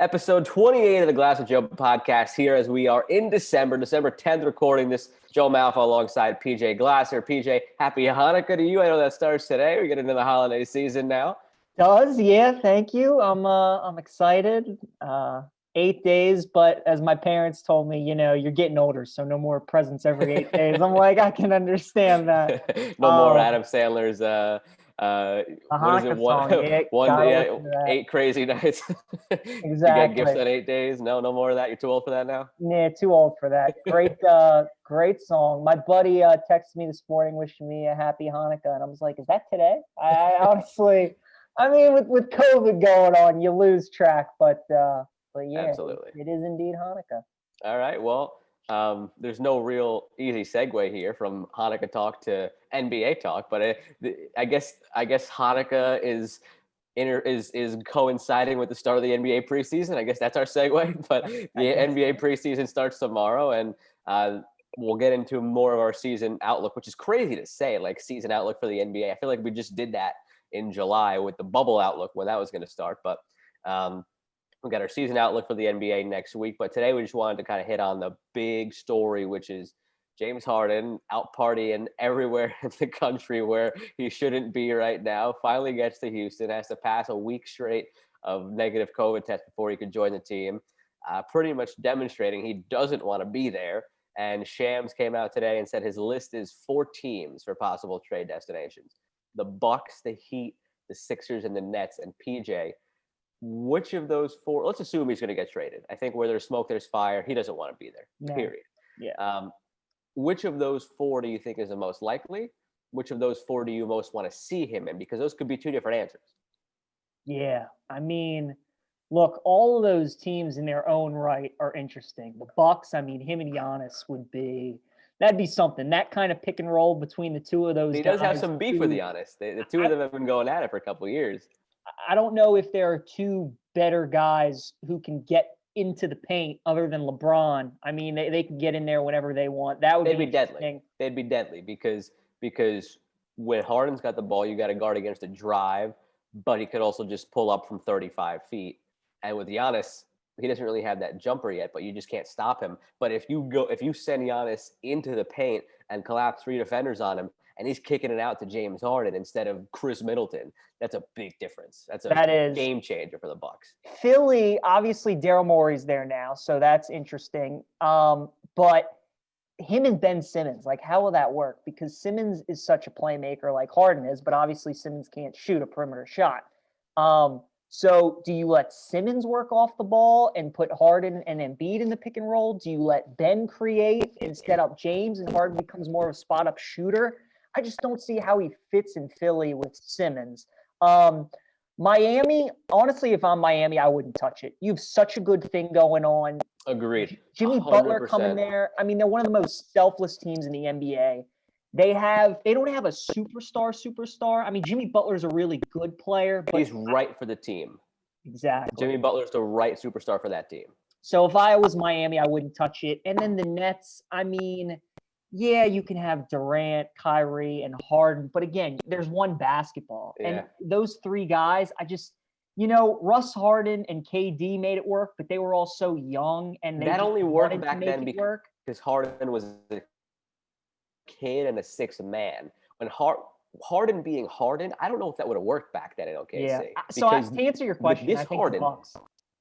Episode 28 of the Glass of Joe podcast here as we are in December 10th, recording this. Joe Malfa alongside PJ Glasser. PJ, happy Hanukkah to you. I know that starts today. We get into the holiday season now. Yeah, thank you. I'm excited. 8 days, but as my parents told me, you're getting older, so no more presents every 8 days. I'm like, I can understand that. No more Adam Sandler's a what is it? Hanukkah song. 8 crazy nights. Exactly. You get gifts on 8 days. No more of that. You're too old for that now. Yeah, too old for that. Great song. My buddy texted me this morning wishing me a happy Hanukkah, and I was like, is that today? I honestly, with COVID going on, you lose track, but yeah, absolutely, it is indeed Hanukkah. All right, well, there's no real easy segue here from Hanukkah talk to NBA talk, but I guess Hanukkah is coinciding with the start of the NBA preseason. I guess that's our segue. But the NBA preseason starts tomorrow, and we'll get into more of our season outlook, which is crazy to say, like season outlook for the NBA. I feel like we just did that in July with the bubble outlook when that was going to start, but. We got our season outlook for the NBA next week, but today we just wanted to kind of hit on the big story, which is James Harden out partying everywhere in the country where he shouldn't be right now. Finally gets to Houston, has to pass a week straight of negative COVID tests before he could join the team, pretty much demonstrating he doesn't want to be there. And Shams came out today and said his list is 4 teams for possible trade destinations: the Bucks, the Heat, the Sixers, and the Nets. And PJ, which of those 4? Let's assume he's going to get traded. I think where there's smoke, there's fire. He doesn't want to be there. No. Period. Yeah. Which of those 4 do you think is the most likely? Which of those 4 do you most want to see him in? Because those could be 2 different answers. Yeah, look, all of those teams in their own right are interesting. The Bucks, him and Giannis that'd be something. That kind of pick and roll between the 2 of those guys. He does have some beef with Giannis. The 2 of them have been going at it for a couple of years. I don't know if there are 2 better guys who can get into the paint other than LeBron. They can get in there whenever they want. They'd be deadly. They'd be deadly because when Harden's got the ball, you got to guard against a drive, but he could also just pull up from 35 feet. And with Giannis, he doesn't really have that jumper yet, but you just can't stop him. But if you send Giannis into the paint and collapse 3 defenders on him, and he's kicking it out to James Harden instead of Chris Middleton, that's a big difference. That is game changer for the Bucks. Philly, obviously Daryl Morey's there now, so that's interesting. But him and Ben Simmons, how will that work? Because Simmons is such a playmaker like Harden is, but obviously Simmons can't shoot a perimeter shot. So do you let Simmons work off the ball and put Harden and Embiid in the pick and roll? Do you let Ben create and set up James and Harden becomes more of a spot up shooter? I just don't see how he fits in Philly with Simmons. Miami, honestly, if I'm Miami, I wouldn't touch it. You have such a good thing going on. Agreed. Jimmy 100%. Butler coming there. They're one of the most selfless teams in the NBA. They don't have a superstar. Jimmy Butler's a really good player. But he's right for the team. Exactly. Jimmy Butler's the right superstar for that team. So if I was Miami, I wouldn't touch it. And then the Nets, yeah, you can have Durant, Kyrie, and Harden. But again, there's one basketball. Yeah. And those 3 guys, Russ Harden and KD made it work, but they were all so young. And that only worked back then because Harden was a kid and a 6th man. When Harden being Harden, I don't know if that would have worked back then in OKC. Yeah. So to answer your question, I think the Bucks.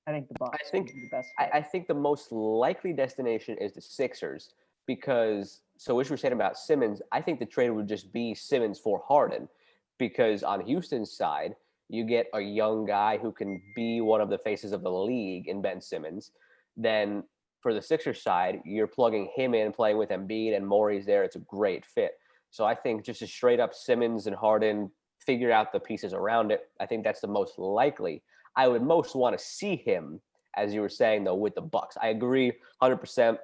I think the best. I think the most likely destination is the Sixers because – so what you were saying about Simmons, I think the trade would just be Simmons for Harden because on Houston's side, you get a young guy who can be one of the faces of the league in Ben Simmons. Then for the Sixers side, you're plugging him in, playing with Embiid, and Morey's there. It's a great fit. So I think just a straight up Simmons and Harden, figure out the pieces around it. I think that's the most likely. I would most want to see him, as you were saying, though, with the Bucks. I agree 100%.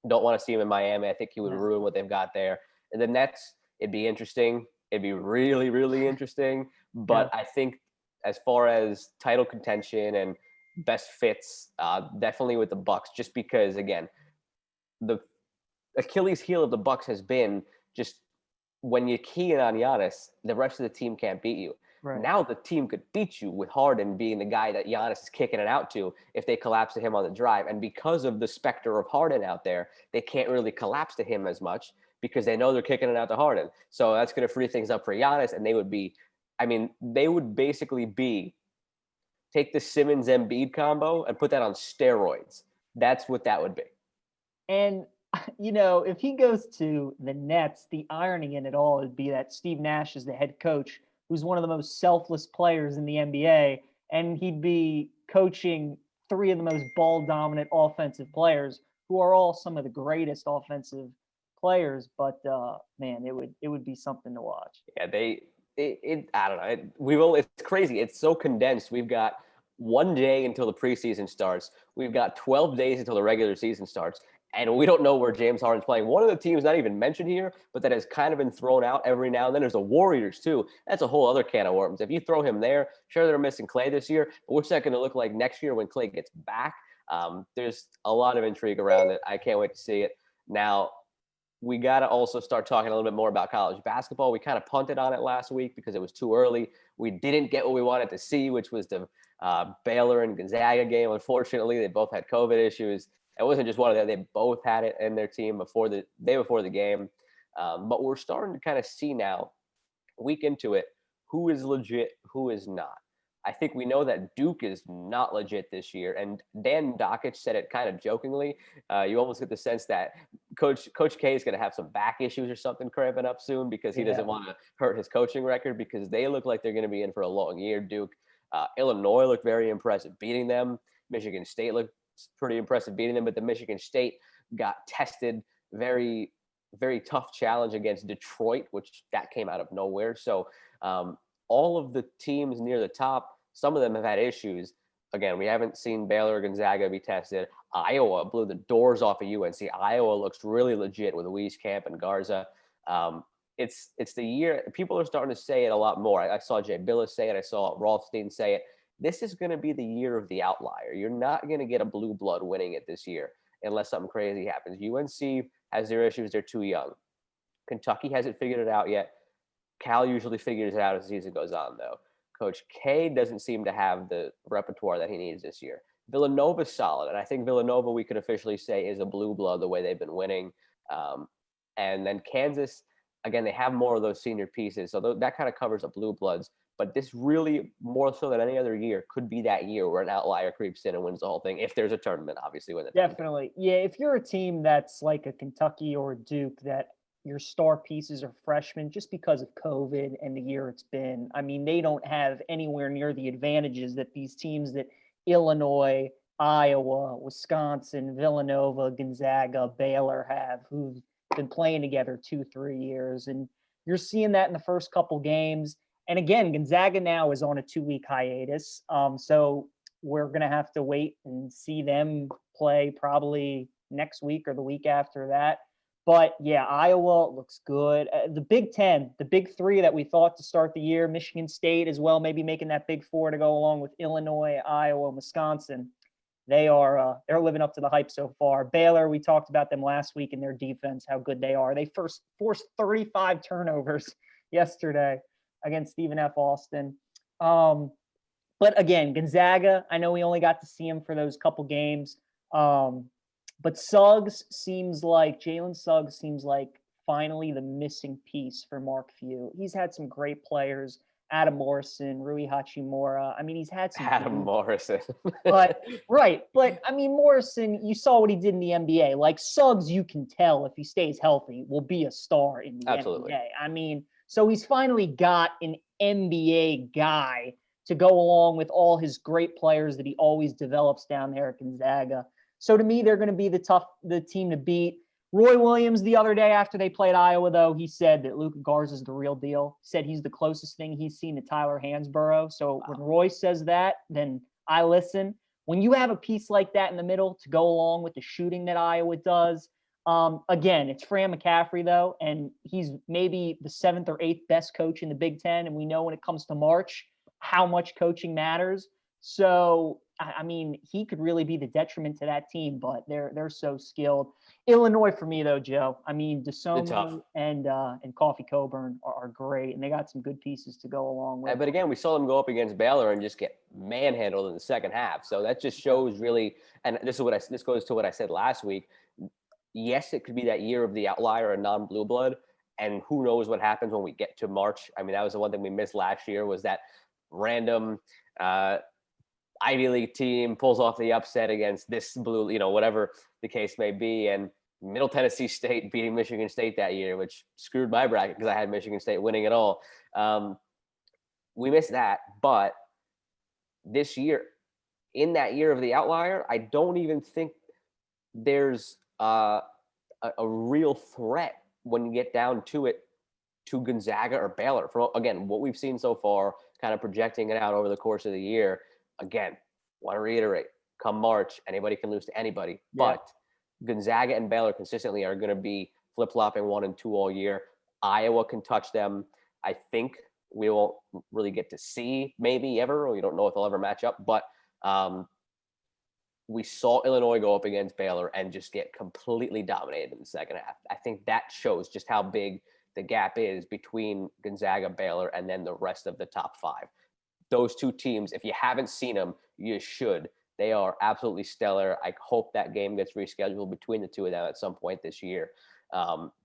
Don't want to see him in Miami. I think he would ruin what they've got there. And the Nets, it'd be interesting. It'd be really, really interesting. But I think as far as title contention and best fits, definitely with the Bucks, just because, again, the Achilles heel of the Bucks has been just when you key in on Giannis, the rest of the team can't beat you. Right. Now the team could beat you with Harden being the guy that Giannis is kicking it out to if they collapse to him on the drive. And because of the specter of Harden out there, they can't really collapse to him as much because they know they're kicking it out to Harden. So that's going to free things up for Giannis, and they would basically be take the Simmons Embiid combo and put that on steroids. That's what that would be. And, if he goes to the Nets, the irony in it all would be that Steve Nash is the head coach, who's one of the most selfless players in the NBA, and he'd be coaching three of the most ball dominant offensive players, who are all some of the greatest offensive players. But man, it would be something to watch. Yeah, I don't know. It's crazy. It's so condensed. We've got 1 day until the preseason starts. We've got 12 days until the regular season starts. And we don't know where James Harden's playing. One of the teams not even mentioned here, but that has kind of been thrown out every now and then. There's the Warriors, too. That's a whole other can of worms. If you throw him there, sure, they're missing Klay this year, but what's that going to look like next year when Klay gets back? There's a lot of intrigue around it. I can't wait to see it. Now, we got to also start talking a little bit more about college basketball. We kind of punted on it last week because it was too early. We didn't get what we wanted to see, which was the Baylor and Gonzaga game. Unfortunately, they both had COVID issues. It wasn't just one of them. They both had it in their team before the game. But we're starting to kind of see now, week into it, who is legit, who is not. I think we know that Duke is not legit this year. And Dan Dockich said it kind of jokingly. You almost get the sense that Coach K is going to have some back issues or something cramping up soon because he doesn't want to hurt his coaching record, because they look like they're going to be in for a long year. Duke. Illinois looked very impressive beating them. Michigan State looked pretty impressive beating them, but the Michigan State got tested. Very, very tough challenge against Detroit, which that came out of nowhere. So all of the teams near the top, some of them have had issues. Again, we haven't seen Baylor or Gonzaga be tested. Iowa blew the doors off of UNC. Iowa looks really legit with Wieskamp and Garza. It's the year people are starting to say it a lot more. I saw Jay Billis say it. I saw Rothstein say it. This is going to be the year of the outlier. You're not going to get a blue blood winning it this year unless something crazy happens. UNC has their issues. They're too young. Kentucky hasn't figured it out yet. Cal usually figures it out as the season goes on, though. Coach K doesn't seem to have the repertoire that he needs this year. Villanova's solid, and I think Villanova, we could officially say, is a blue blood the way they've been winning. And then Kansas, again, they have more of those senior pieces, so that kind of covers the blue bloods. But this really, more so than any other year, could be that year where an outlier creeps in and wins the whole thing, if there's a tournament, obviously. Definitely. Yeah, if you're a team that's like a Kentucky or a Duke that your star pieces are freshmen just because of COVID and the year it's been, I mean, they don't have anywhere near the advantages that these teams that Illinois, Iowa, Wisconsin, Villanova, Gonzaga, Baylor have, who've been playing together 2-3 years. And you're seeing that in the first couple games. And again, Gonzaga now is on a 2-week hiatus. So we're going to have to wait and see them play probably next week or the week after that. But yeah, Iowa looks good. The Big Ten, the big three that we thought to start the year, Michigan State as well, maybe making that big four to go along with Illinois, Iowa, Wisconsin. They're living up to the hype so far. Baylor, we talked about them last week in their defense, how good they are. They first forced 35 turnovers yesterday against Stephen F. Austin. But again, Gonzaga, I know we only got to see him for those couple games. But Jalen Suggs seems like finally the missing piece for Mark Few. He's had some great players, Adam Morrison, Rui Hachimura. I mean, he's had some. Adam Morrison. But I mean, Morrison, you saw what he did in the NBA. Like Suggs, you can tell if he stays healthy, will be a star in the NBA. I mean, so he's finally got an NBA guy to go along with all his great players that he always develops down there at Gonzaga. So to me, they're going to be the team to beat. Roy Williams, the other day after they played Iowa, though, he said that Luka Garza is the real deal. He said he's the closest thing he's seen to Tyler Hansborough. So when Roy says that, then I listen. When you have a piece like that in the middle to go along with the shooting that Iowa does, again, it's Fran McCaffrey, though, and he's maybe the 7th or 8th best coach in the Big Ten. And we know when it comes to March how much coaching matters. So I mean, he could really be the detriment to that team, but they're so skilled. Illinois for me though, Joe. I mean, DeSomo and Coffee Coburn are great, and they got some good pieces to go along with. But again, we saw them go up against Baylor and just get manhandled in the second half. So that just shows really, and this goes to what I said last week. Yes, it could be that year of the outlier and non-blue blood, and who knows what happens when we get to March. I mean, that was the one thing we missed last year, was that random Ivy League team pulls off the upset against this blue, whatever the case may be. And Middle Tennessee State beating Michigan State that year, which screwed my bracket because I had Michigan State winning it all. We missed that. But this year, in that year of the outlier, I don't even think there's a real threat when you get down to it to Gonzaga or Baylor. For, again, what we've seen so far, kind of projecting it out over the course of the year. Again, want to reiterate, come March, anybody can lose to anybody. Yeah. But Gonzaga and Baylor consistently are going to be flip-flopping 1 and 2 all year. Iowa can touch them. I think we won't really get to see maybe ever, or we don't know if they'll ever match up. But we saw Illinois go up against Baylor and just get completely dominated in the second half. I think that shows just how big the gap is between Gonzaga, Baylor, and then the rest of the top 5. Those two teams, if you haven't seen them, you should. They are absolutely stellar. I hope that game gets rescheduled between the two of them at some point this year.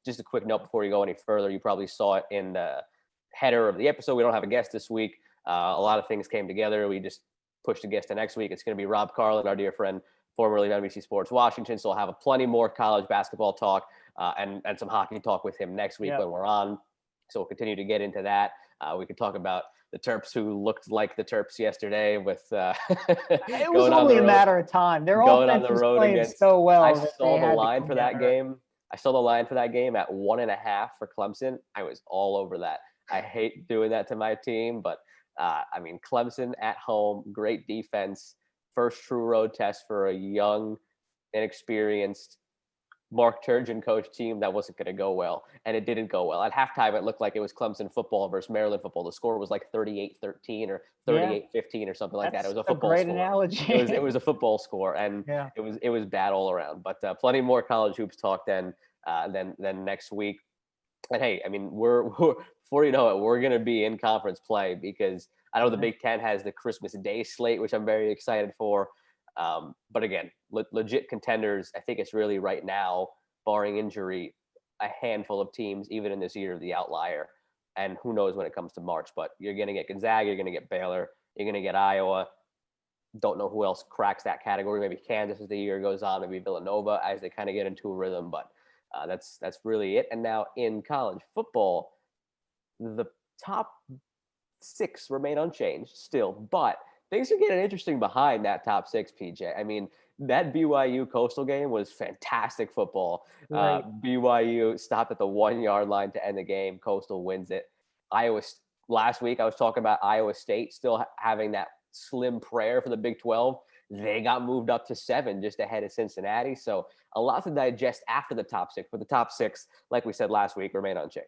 Just a quick note before you go any further, you probably saw it in the header of the episode. We don't have a guest this week. A lot of things came together. We just pushed a guest to next week. It's going to be Rob Carlin, our dear friend, formerly of NBC Sports Washington. So we'll have plenty more college basketball talk and some hockey talk with him next week when we're on. So we'll continue to get into that. We could talk about the Terps who looked like the Terps yesterday with it was only a matter of time. They're all on the road against so well. I saw the line for that game. I saw the line for that game at 1.5 for Clemson. I was all over that. I hate doing that to my team, but I mean, Clemson at home, great defense, first true road test for a young, inexperienced Mark Turgeon coach team. That wasn't going to go well, and it didn't go well. At halftime, it looked like it was Clemson football versus Maryland football. The score was like 38-13 or 38-15 or something like that. It was a football great score. Analogy. It was a football score, and it was bad all around. But plenty more college hoops talk than next week. And hey, I mean, we're before you know it, we're going to be in conference play because I know the Big Ten has the Christmas Day slate, which I'm very excited for. But again, legit contenders. I think it's really right now, barring injury, a handful of teams, even in this year of the outlier. And who knows when it comes to March, but you're going to get Gonzaga, you're going to get Baylor, you're going to get Iowa. Don't know who else cracks that category. Maybe Kansas as the year goes on, maybe Villanova as they kind of get into a rhythm, but that's really it. And now in college football, the top 6 remain unchanged still, but things are getting interesting behind that top 6, PJ. I mean, that BYU Coastal game was fantastic football. Right. BYU stopped at the 1-yard line to end the game. Coastal wins it. Last week I was talking about Iowa State still having that slim prayer for the Big 12. They got moved up to 7 just ahead of Cincinnati. So a lot to digest after the top 6, but the top 6, like we said last week, remain unchanged.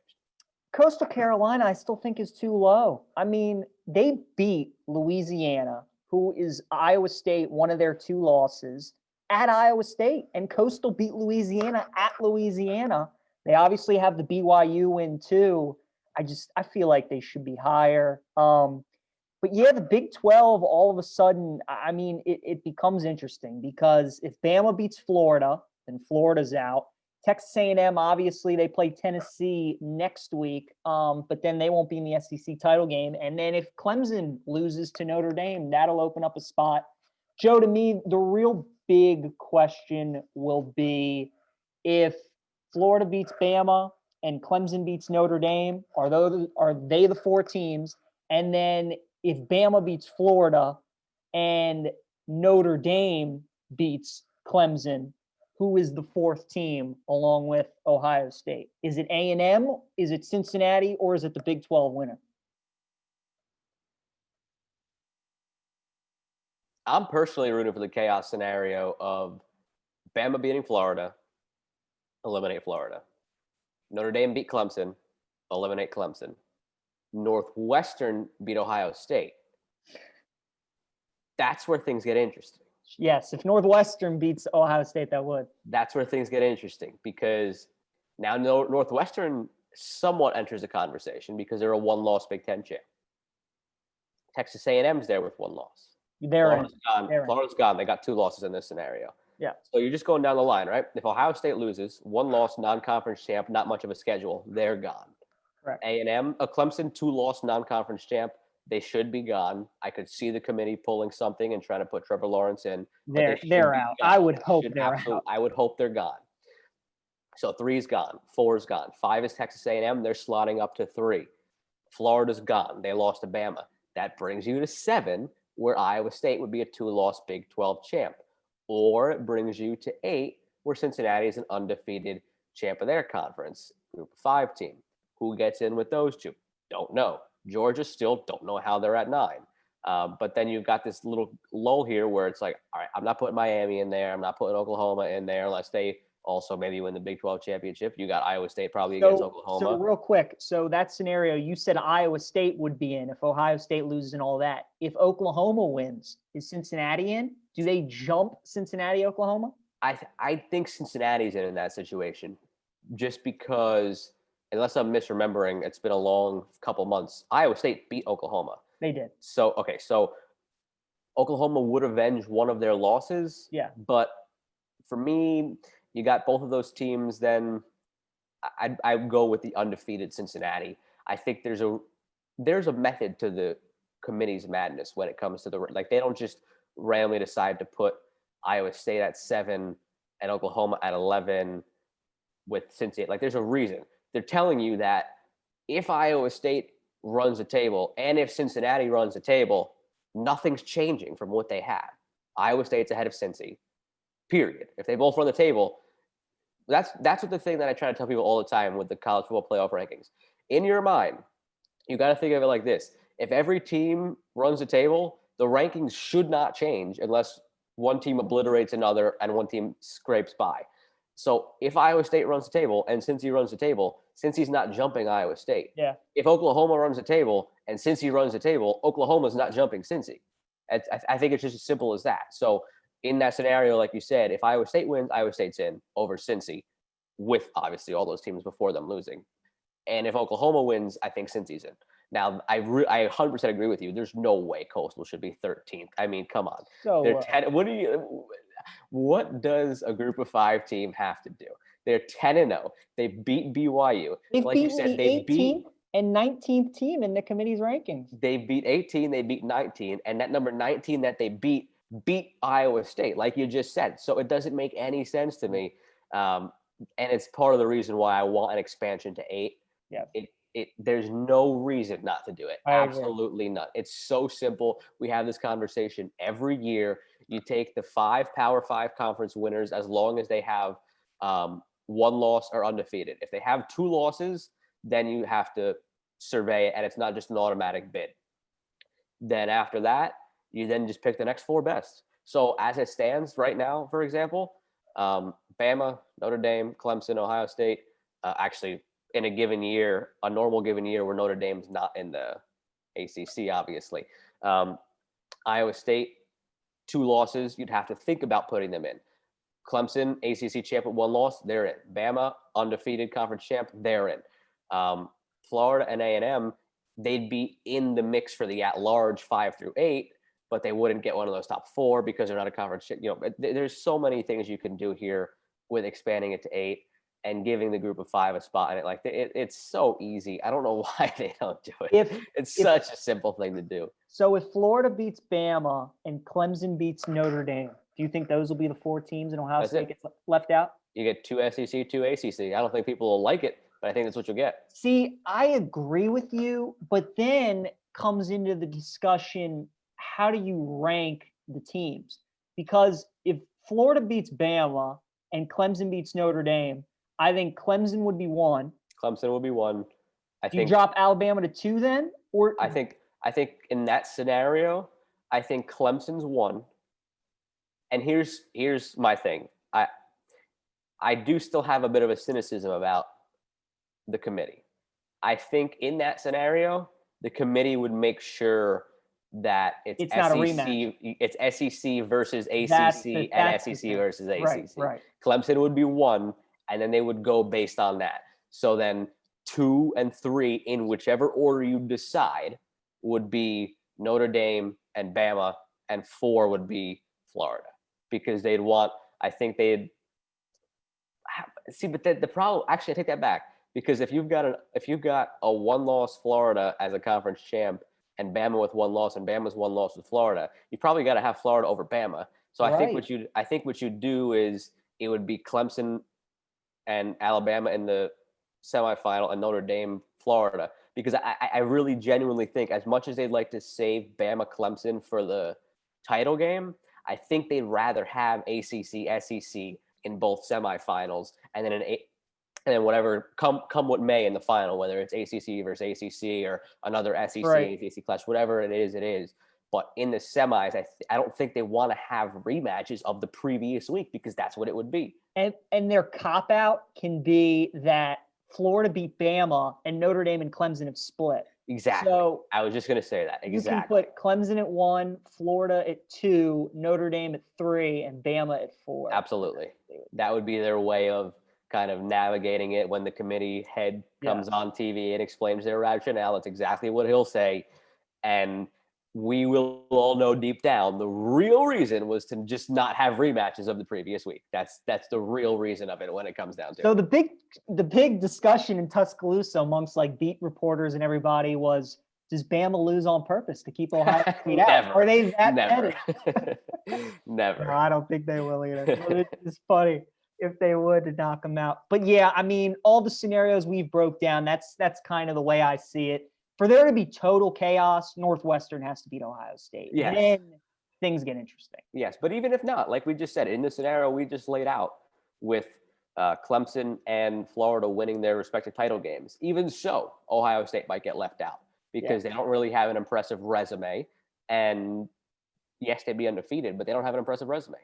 Coastal Carolina, I still think is too low. I mean, they beat Louisiana, who is Iowa State, one of their 2 losses, at Iowa State, and Coastal beat Louisiana at Louisiana. They obviously have the BYU win too. I feel like they should be higher. But yeah, the Big 12, all of a sudden, I mean, it becomes interesting because if Bama beats Florida, then Florida's out. Texas A&M, obviously, they play Tennessee next week, but then they won't be in the SEC title game. And then if Clemson loses to Notre Dame, that'll open up a spot. Joe, to me, the real big question will be if Florida beats Bama and Clemson beats Notre Dame, are they the 4 teams? And then if Bama beats Florida and Notre Dame beats Clemson, who is the 4th team along with Ohio State? Is it A&M? Is it Cincinnati? Or is it the Big 12 winner? I'm personally rooting for the chaos scenario of Bama beating Florida, eliminate Florida. Notre Dame beat Clemson, eliminate Clemson. Northwestern beat Ohio State. That's where things get interesting. Yes, if Northwestern beats Ohio State, that would. That's where things get interesting because now Northwestern somewhat enters the conversation because they're a one-loss Big Ten champ. Texas A&M's there with one loss. Florida's gone. Florida's gone. They got 2 losses in this scenario. Yeah. So you're just going down the line, right? If Ohio State loses, 1 loss, non-conference champ, not much of a schedule, they're gone. Correct. A&M, a Clemson 2-loss non-conference champ, they should be gone. I could see the committee pulling something and trying to put Trevor Lawrence in. They're out. I would hope they're out. I would hope they're gone. So 3's gone, 4's gone, 5 is Texas A&M. They're slotting up to 3. Florida's gone. They lost to Bama. That brings you to 7, where Iowa State would be a 2-loss Big 12 champ. Or it brings you to 8, where Cincinnati is an undefeated champ of their conference, Group of 5 team. Who gets in with those 2? Don't know. Georgia still don't know how they're at 9. But then you've got this little lull here where it's like, all right, I'm not putting Miami in there. I'm not putting Oklahoma in there unless they also maybe win the Big 12 championship. You got Iowa State probably against Oklahoma. So real quick, so that scenario, you said Iowa State would be in if Ohio State loses and all that. If Oklahoma wins, is Cincinnati in? Do they jump Cincinnati, Oklahoma? I think Cincinnati's in that situation just because, unless I'm misremembering, it's been a long couple months. Iowa State beat Oklahoma. They did. So Oklahoma would avenge one of their losses. Yeah. But for me, you got both of those teams, then I go with the undefeated Cincinnati. I think there's a method to the committee's madness when it comes to they don't just randomly decide to put Iowa State at 7 and Oklahoma at 11 with Cincinnati. Like, there's a reason. They're telling you that if Iowa State runs the table and if Cincinnati runs the table, nothing's changing from what they had. Iowa State's ahead of Cincy, period. If they both run the table, that's what the thing that I try to tell people all the time with the college football playoff rankings. In your mind, you got to think of it like this. If every team runs the table, the rankings should not change unless one team obliterates another and one team scrapes by. So if Iowa State runs the table and Cincy runs the table, Cincy's not jumping Iowa State. Yeah. If Oklahoma runs the table and Cincy runs the table, Oklahoma's not jumping Cincy. I think it's just as simple as that. So in that scenario, like you said, if Iowa State wins, Iowa State's in over Cincy, with obviously all those teams before them losing. And if Oklahoma wins, I think Cincy's in. Now, I 100% agree with you. There's no way Coastal should be 13th. I mean, come on. So they're 10. What does a Group of 5 team have to do? They're 10-0. They beat BYU. Like you said, they beat and 19th team in the committee's rankings. They beat 18. They beat 19, and that number 19 that they beat Iowa State, like you just said. So it doesn't make any sense to me, and it's part of the reason why I want an expansion to 8. Yeah. There's no reason not to do it. Absolutely none. It's so simple. We have this conversation every year. You take the 5 Power 5 conference winners as long as they have 1 loss or undefeated. If they have 2 losses, then you have to survey it, and it's not just an automatic bid. Then after that, you then just pick the next 4 best. So as it stands right now, for example, Bama, Notre Dame, Clemson, Ohio State, actually in a given year, a normal given year where Notre Dame's not in the ACC, obviously. Iowa State, 2 losses, you'd have to think about putting them in. Clemson, ACC champ with 1 loss, they're in. Bama, undefeated conference champ, they're in. Florida and A&M, they'd be in the mix for the at-large 5 through 8, but they wouldn't get one of those top 4 because they're not a conference. There's so many things you can do here with expanding it to 8 and giving the Group of 5 a spot in it. Like, it's so easy. I don't know why they don't do it. It's such a simple thing to do. So if Florida beats Bama and Clemson beats Notre Dame, do you think those will be the 4 teams and Ohio State gets left out? You get 2 SEC, 2 ACC. I don't think people will like it, but I think that's what you'll get. See, I agree with you, but then comes into the discussion, how do you rank the teams? Because if Florida beats Bama and Clemson beats Notre Dame, I think Clemson would be 1. Clemson would be 1. Do you drop Alabama to 2 then? Or I think in that scenario, I think Clemson's 1. And here's my thing. I do still have a bit of a cynicism about the committee. I think in that scenario, the committee would make sure that It's not a rematch. it's SEC versus That's ACC the and that's the SEC thing. versus Right, ACC. right. Clemson would be 1, and then they would go based on that. So then 2 and 3, in whichever order you decide, would be Notre Dame and Bama, and 4 would be Florida, because they'd want. I think they'd see, but the problem. Actually, I take that back, because if you've got a 1-loss Florida as a conference champ, and Bama with 1 loss, and Bama's 1 loss with Florida, you probably got to have Florida over Bama. So I think Right. what you do is it would be Clemson and Alabama in the semifinal, and Notre Dame, Florida, because I really genuinely think, as much as they'd like to save Bama Clemson for the title game, I think they'd rather have ACC SEC in both semifinals, and then and then whatever come what may in the final, whether it's ACC versus ACC or another SEC Right. ACC clash, whatever it is, it is. But in the semis, I don't think they want to have rematches of the previous week, because that's what it would be. And their cop out can be that Florida beat Bama and Notre Dame and Clemson have split. Exactly. So I was just going to say that. Exactly. You can put Clemson at 1, Florida at 2, Notre Dame at 3, and Bama at 4. Absolutely. That would be their way of kind of navigating it when the committee head comes on TV and explains their rationale. It's exactly what he'll say. And we will all know deep down the real reason was to just not have rematches of the previous week. That's the real reason of it when it comes down to So it. the big discussion in Tuscaloosa amongst like beat reporters and everybody was, does Bama lose on purpose to keep Ohio State out? Are they that Never. Never. No, I don't think they will either. But it's funny if they would to knock them out. But yeah, I mean, all the scenarios we've broke down, that's kind of the way I see it. For there to be total chaos, Northwestern has to beat Ohio State. Yes. Then things get interesting. Yes, but even if not, like we just said, in the scenario we just laid out with Clemson and Florida winning their respective title games, even so, Ohio State might get left out, because they don't really have an impressive resume. And yes, they'd be undefeated, but they don't have an impressive resume.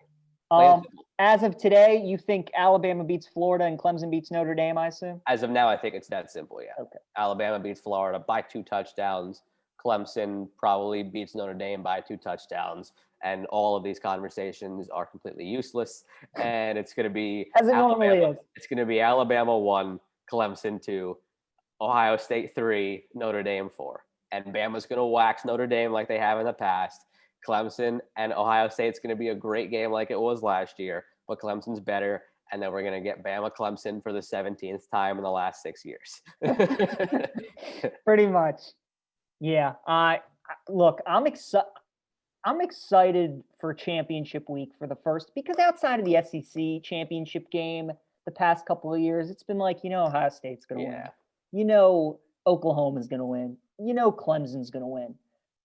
As of today, you think Alabama beats Florida and Clemson beats Notre Dame, I assume? As of now, I think it's that simple, yeah. Okay. Alabama beats Florida by 2 touchdowns. Clemson probably beats Notre Dame by 2 touchdowns. And all of these conversations are completely useless. And it's going to be as it normally is. It's going to be Alabama 1, Clemson 2, Ohio State 3, Notre Dame 4. And Bama's going to wax Notre Dame like they have in the past. Clemson and Ohio State's going to be a great game like it was last year, but Clemson's better. And then we're going to get Bama Clemson for the 17th time in the last 6 years. Pretty much. Yeah. Look, I'm excited for championship week for the first, because outside of the SEC championship game the past couple of years, it's been like, Ohio State's going to win. Oklahoma's going to win. Clemson's going to win.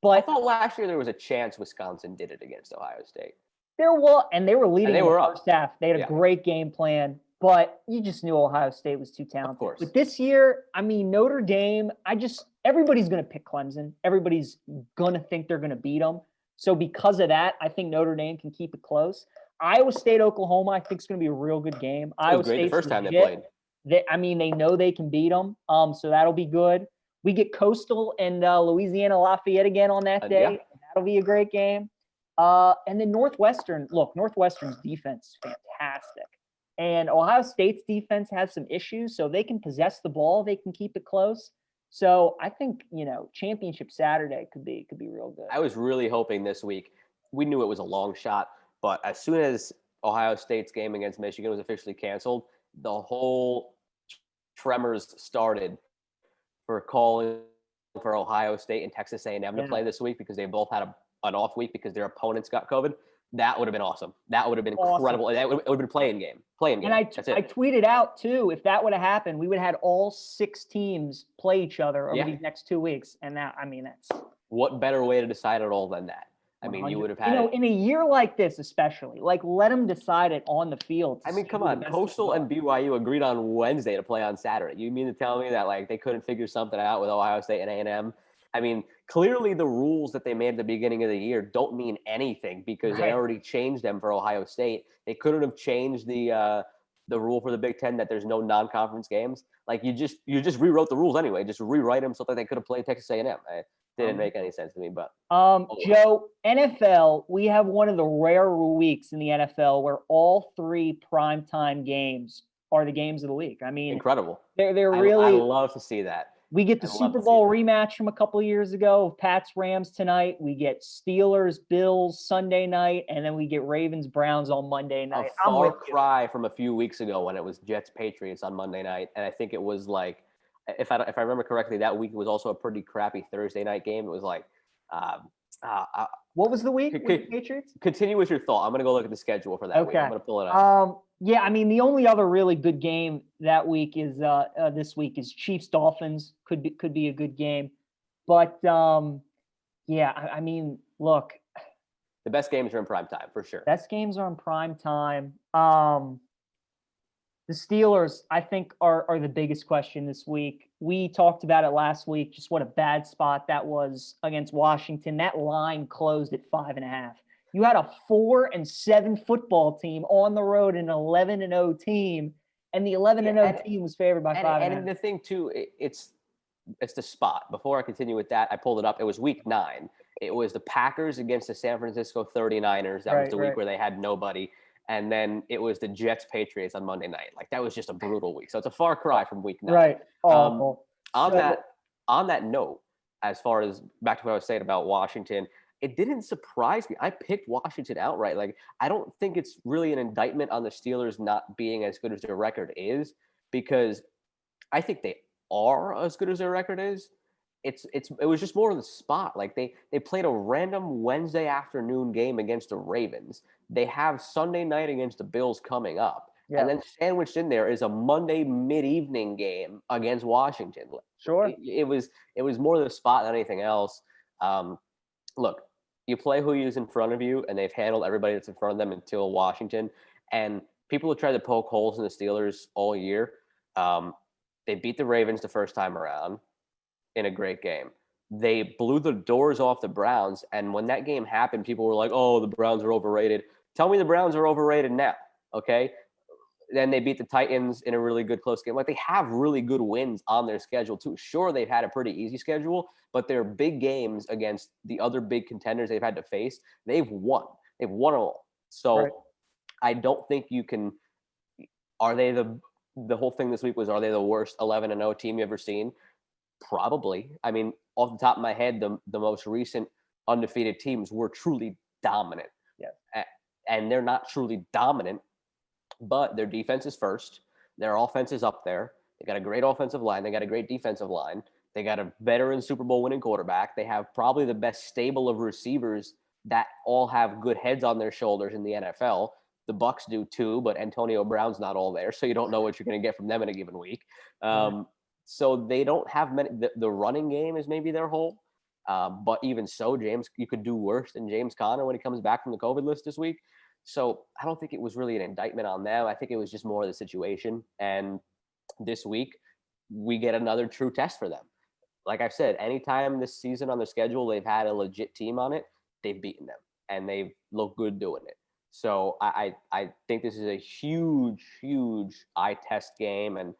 But I thought last year there was a chance Wisconsin did it against Ohio State. There was, and they were leading in the first half. They had a great game plan, but you just knew Ohio State was too talented. Of course. But this year, I mean, Notre Dame, everybody's going to pick Clemson. Everybody's going to think they're going to beat them. So because of that, I think Notre Dame can keep it close. Iowa State, Oklahoma, I think is going to be a real good game. Iowa State, the first time they played. They know they can beat them. So that'll be good. We get Coastal and Louisiana Lafayette again on that day. Yeah. That'll be a great game. And then Northwestern's defense is fantastic. And Ohio State's defense has some issues, so they can possess the ball. They can keep it close. So I think, championship Saturday could be real good. I was really hoping this week. We knew it was a long shot, but as soon as Ohio State's game against Michigan was officially canceled, the whole tremors started for calling for Ohio State and Texas A&M to play this week, because they both had an off week because their opponents got COVID. That would have been awesome. That would have been incredible. It would have been playing game. And I tweeted out too, if that would have happened, we would have had all 6 teams play each other over these next 2 weeks. And that's what better way to decide it all than that? I mean, you would have had in a year like this, especially, like, let them decide it on the field. I mean, come on. Coastal and BYU agreed on Wednesday to play on Saturday. You mean to tell me that, like, they couldn't figure something out with Ohio State and A&M? I mean, clearly the rules that they made at the beginning of the year don't mean anything, because they already changed them for Ohio State. They couldn't have changed the the rule for the Big Ten that there's no non-conference games. Like you just rewrote the rules anyway. Just rewrite them so that they could have played Texas A&M. It didn't make any sense to me. But Joe, NFL, we have one of the rare weeks in the NFL where all 3 primetime games are the games of the week. I mean, incredible. They're really. I love to see that. We get the Super Bowl rematch from a couple of years ago, Pats Rams tonight. We get Steelers Bills Sunday night, and then we get Ravens Browns on Monday night. A far cry from a few weeks ago when it was Jets Patriots on Monday night, and I think it was like, if I remember correctly, that week it was also a pretty crappy Thursday night game. It was like, what was the week with the Patriots? Continue with your thought. I'm gonna go look at the schedule for that week. I'm gonna pull it up. Yeah, I mean, the only other really good game that week is this week is Chiefs Dolphins. Could be a good game, but yeah, I mean, look, the best games are in prime time for sure. Best games are in prime time. The Steelers, I think, are the biggest question this week. We talked about it last week, just what a bad spot that was against Washington. That line closed at 5.5. You had a 4-7 football team on the road, an 11-0 team, and the 11-0 team was favored by 5.5. And the thing too, it's the spot. Before I continue with that, I pulled it up. It was week 9. It was the Packers against the San Francisco 49ers. That was the week where they had nobody. And then it was the Jets Patriots on Monday night. Like that was just a brutal week. So it's a far cry from week 9. Right. Awful. On that note, as far as back to what I was saying about Washington, it didn't surprise me. I picked Washington outright. Like, I don't think it's really an indictment on the Steelers not being as good as their record is, because I think they are as good as their record is. It was just more of the spot. Like they played a random Wednesday afternoon game against the Ravens. They have Sunday night against the Bills coming up. Yeah. And then sandwiched in there is a Monday mid-evening game against Washington. Sure. It was more the spot than anything else. Look, you play who is in front of you, and they've handled everybody that's in front of them until Washington. And people who try to poke holes in the Steelers all year, they beat the Ravens the first time around in a great game. They blew the doors off the Browns, and when that game happened, people were like, oh, the Browns are overrated. Tell me the Browns are overrated now, okay? Then they beat the Titans in a really good close game. Like, they have really good wins on their schedule too. Sure, they've had a pretty easy schedule, but their big games against the other big contenders they've had to face, they've won. They've won all. So I don't think you can – are they the whole thing this week was, are they the worst 11-0 team you've ever seen? Probably. I mean, off the top of my head, the most recent undefeated teams were truly dominant. Yeah. And they're not truly dominant, but their defense is first. Their offense is up there. They got a great offensive line. They got a great defensive line. They got a veteran Super Bowl winning quarterback. They have probably the best stable of receivers that all have good heads on their shoulders in the NFL. The Bucs do too, but Antonio Brown's not all there, so you don't know what you're going to get from them in a given week. So they don't have many. The running game is maybe their hole, but even so, you could do worse than James Conner when he comes back from the COVID list this week. So I don't think it was really an indictment on them. I think it was just more of the situation. And this week, we get another true test for them. Like I've said, anytime this season on the schedule, they've had a legit team on it, they've beaten them, and they've looked good doing it. So I think this is a huge, huge eye test game and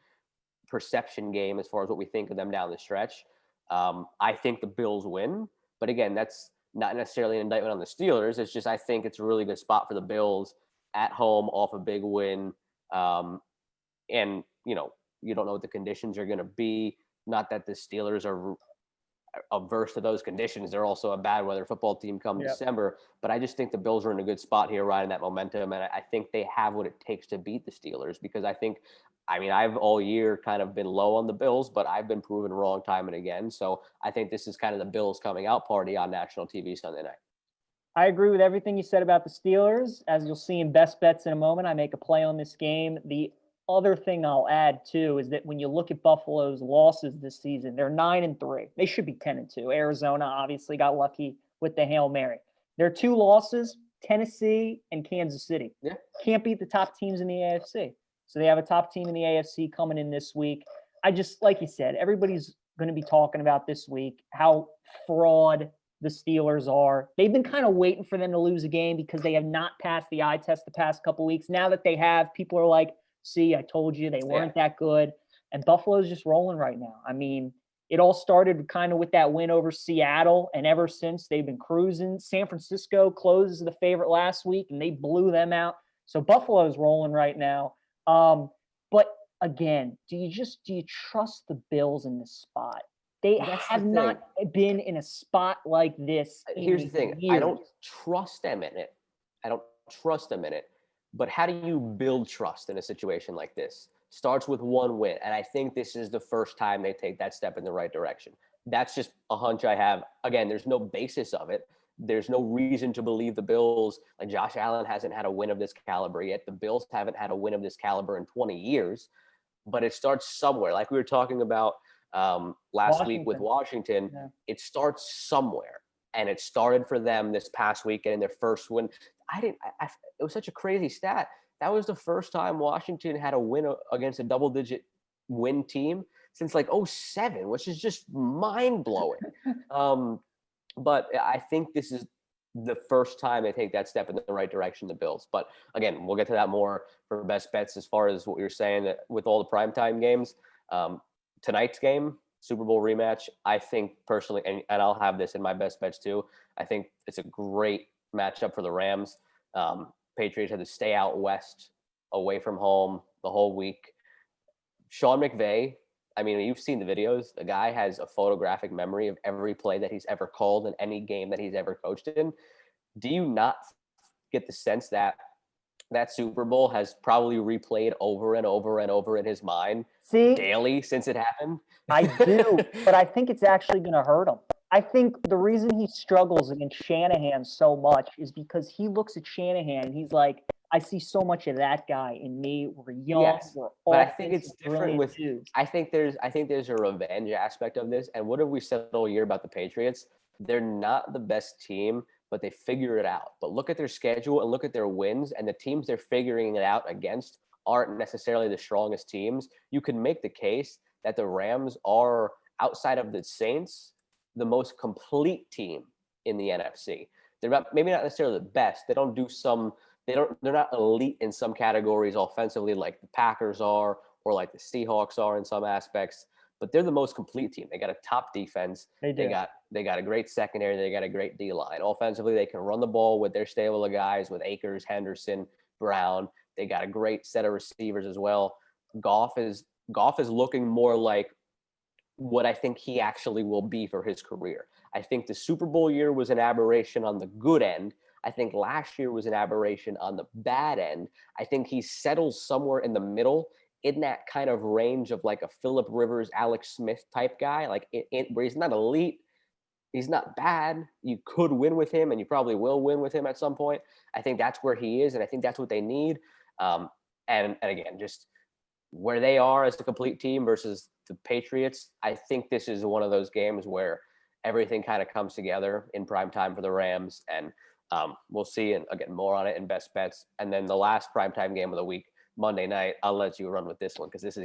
perception game as far as what we think of them down the stretch. I think the Bills win, but again, that's not necessarily an indictment on the Steelers. It's just I think it's a really good spot for the Bills at home off a big win. And, you don't know what the conditions are going to be. Not that the Steelers are averse to those conditions. They're also a bad weather football team come December. But I just think the Bills are in a good spot here, riding that momentum. And I think they have what it takes to beat the Steelers, because I've all year kind of been low on the Bills, but I've been proven wrong time and again. So I think this is kind of the Bills coming out party on national TV Sunday night. I agree with everything you said about the Steelers. As you'll see in Best Bets in a moment, I make a play on this game. The other thing I'll add too is that when you look at Buffalo's losses this season, they're 9-3. They should be 10-2. Arizona obviously got lucky with the Hail Mary. Their 2 losses, Tennessee and Kansas City. Yeah. Can't beat the top teams in the AFC. So they have a top team in the AFC coming in this week. I just, like you said, everybody's going to be talking about this week how fraud the Steelers are. They've been kind of waiting for them to lose a game because they have not passed the eye test the past couple weeks. Now that they have, people are like, See, I told you they weren't that good. And Buffalo's just rolling right now. I mean, it all started kind of with that win over Seattle, and ever since they've been cruising. San Francisco closes the favorite last week, and they blew them out. So Buffalo's rolling right now. But again, do you trust the Bills in this spot? They have not been in a spot like this. Here's the thing. Years. I don't trust them in it. But how do you build trust in a situation like this? Starts with one win. And I think this is the first time they take that step in the right direction. That's just a hunch I have. Again, there's no basis of it. There's no reason to believe the Bills, like Josh Allen hasn't had a win of this caliber yet. The Bills haven't had a win of this caliber in 20 years. But it starts somewhere. Like we were talking about last week with Washington, it starts somewhere. And it started for them this past weekend in their first win. It was such a crazy stat. That was the first time Washington had a win against a double-digit win team since like 2007, which is just mind-blowing. But I think this is the first time they take that step in the right direction, the Bills. But again, we'll get to that more for best bets as far as what you're saying that with all the primetime games. Tonight's game, Super Bowl rematch, I think personally, and I'll have this in my best bets too, I think it's a great matchup for the Rams. Patriots had to stay out west, away from home the whole week. Sean McVay, I mean, you've seen the videos. The guy has a photographic memory of every play that he's ever called in any game that he's ever coached in. Do you not get the sense that that Super Bowl has probably replayed over and over and over in his mind daily since it happened? I do, but I think it's actually going to hurt him. I think the reason he struggles against Shanahan so much is because he looks at Shanahan and he's like, I see so much of that guy in me. We're young. We're but I think it's different with. I think there's a revenge aspect of this. And what have we said all year about the Patriots? They're not the best team, but they figure it out. But look at their schedule and look at their wins, and the teams they're figuring it out against aren't necessarily the strongest teams. You can make the case that the Rams are, outside of the Saints, the most complete team in the NFC. They're maybe not necessarily the best. They don't do some. They're not elite in some categories offensively like the Packers are or like the Seahawks are in some aspects. But they're the most complete team. They got a top defense. They got a great secondary. They got a great D-line. Offensively, they can run the ball with their stable of guys with Akers, Henderson, Brown. They got a great set of receivers as well. Goff is looking more like what I think he actually will be for his career. I think the Super Bowl year was an aberration on the good end. I think last year was an aberration on the bad end. I think he settles somewhere in the middle in that kind of range of like a Phillip Rivers, Alex Smith type guy, like where he's not elite, he's not bad. You could win with him, and you probably will win with him at some point. I think that's where he is, and I think that's what they need. And again, just where they are as a complete team versus the Patriots, I think this is one of those games where everything kind of comes together in prime time for the Rams, and we'll see. And again, more on it in best bets. And then the last primetime game of the week, Monday night. I'll let you run with this one because this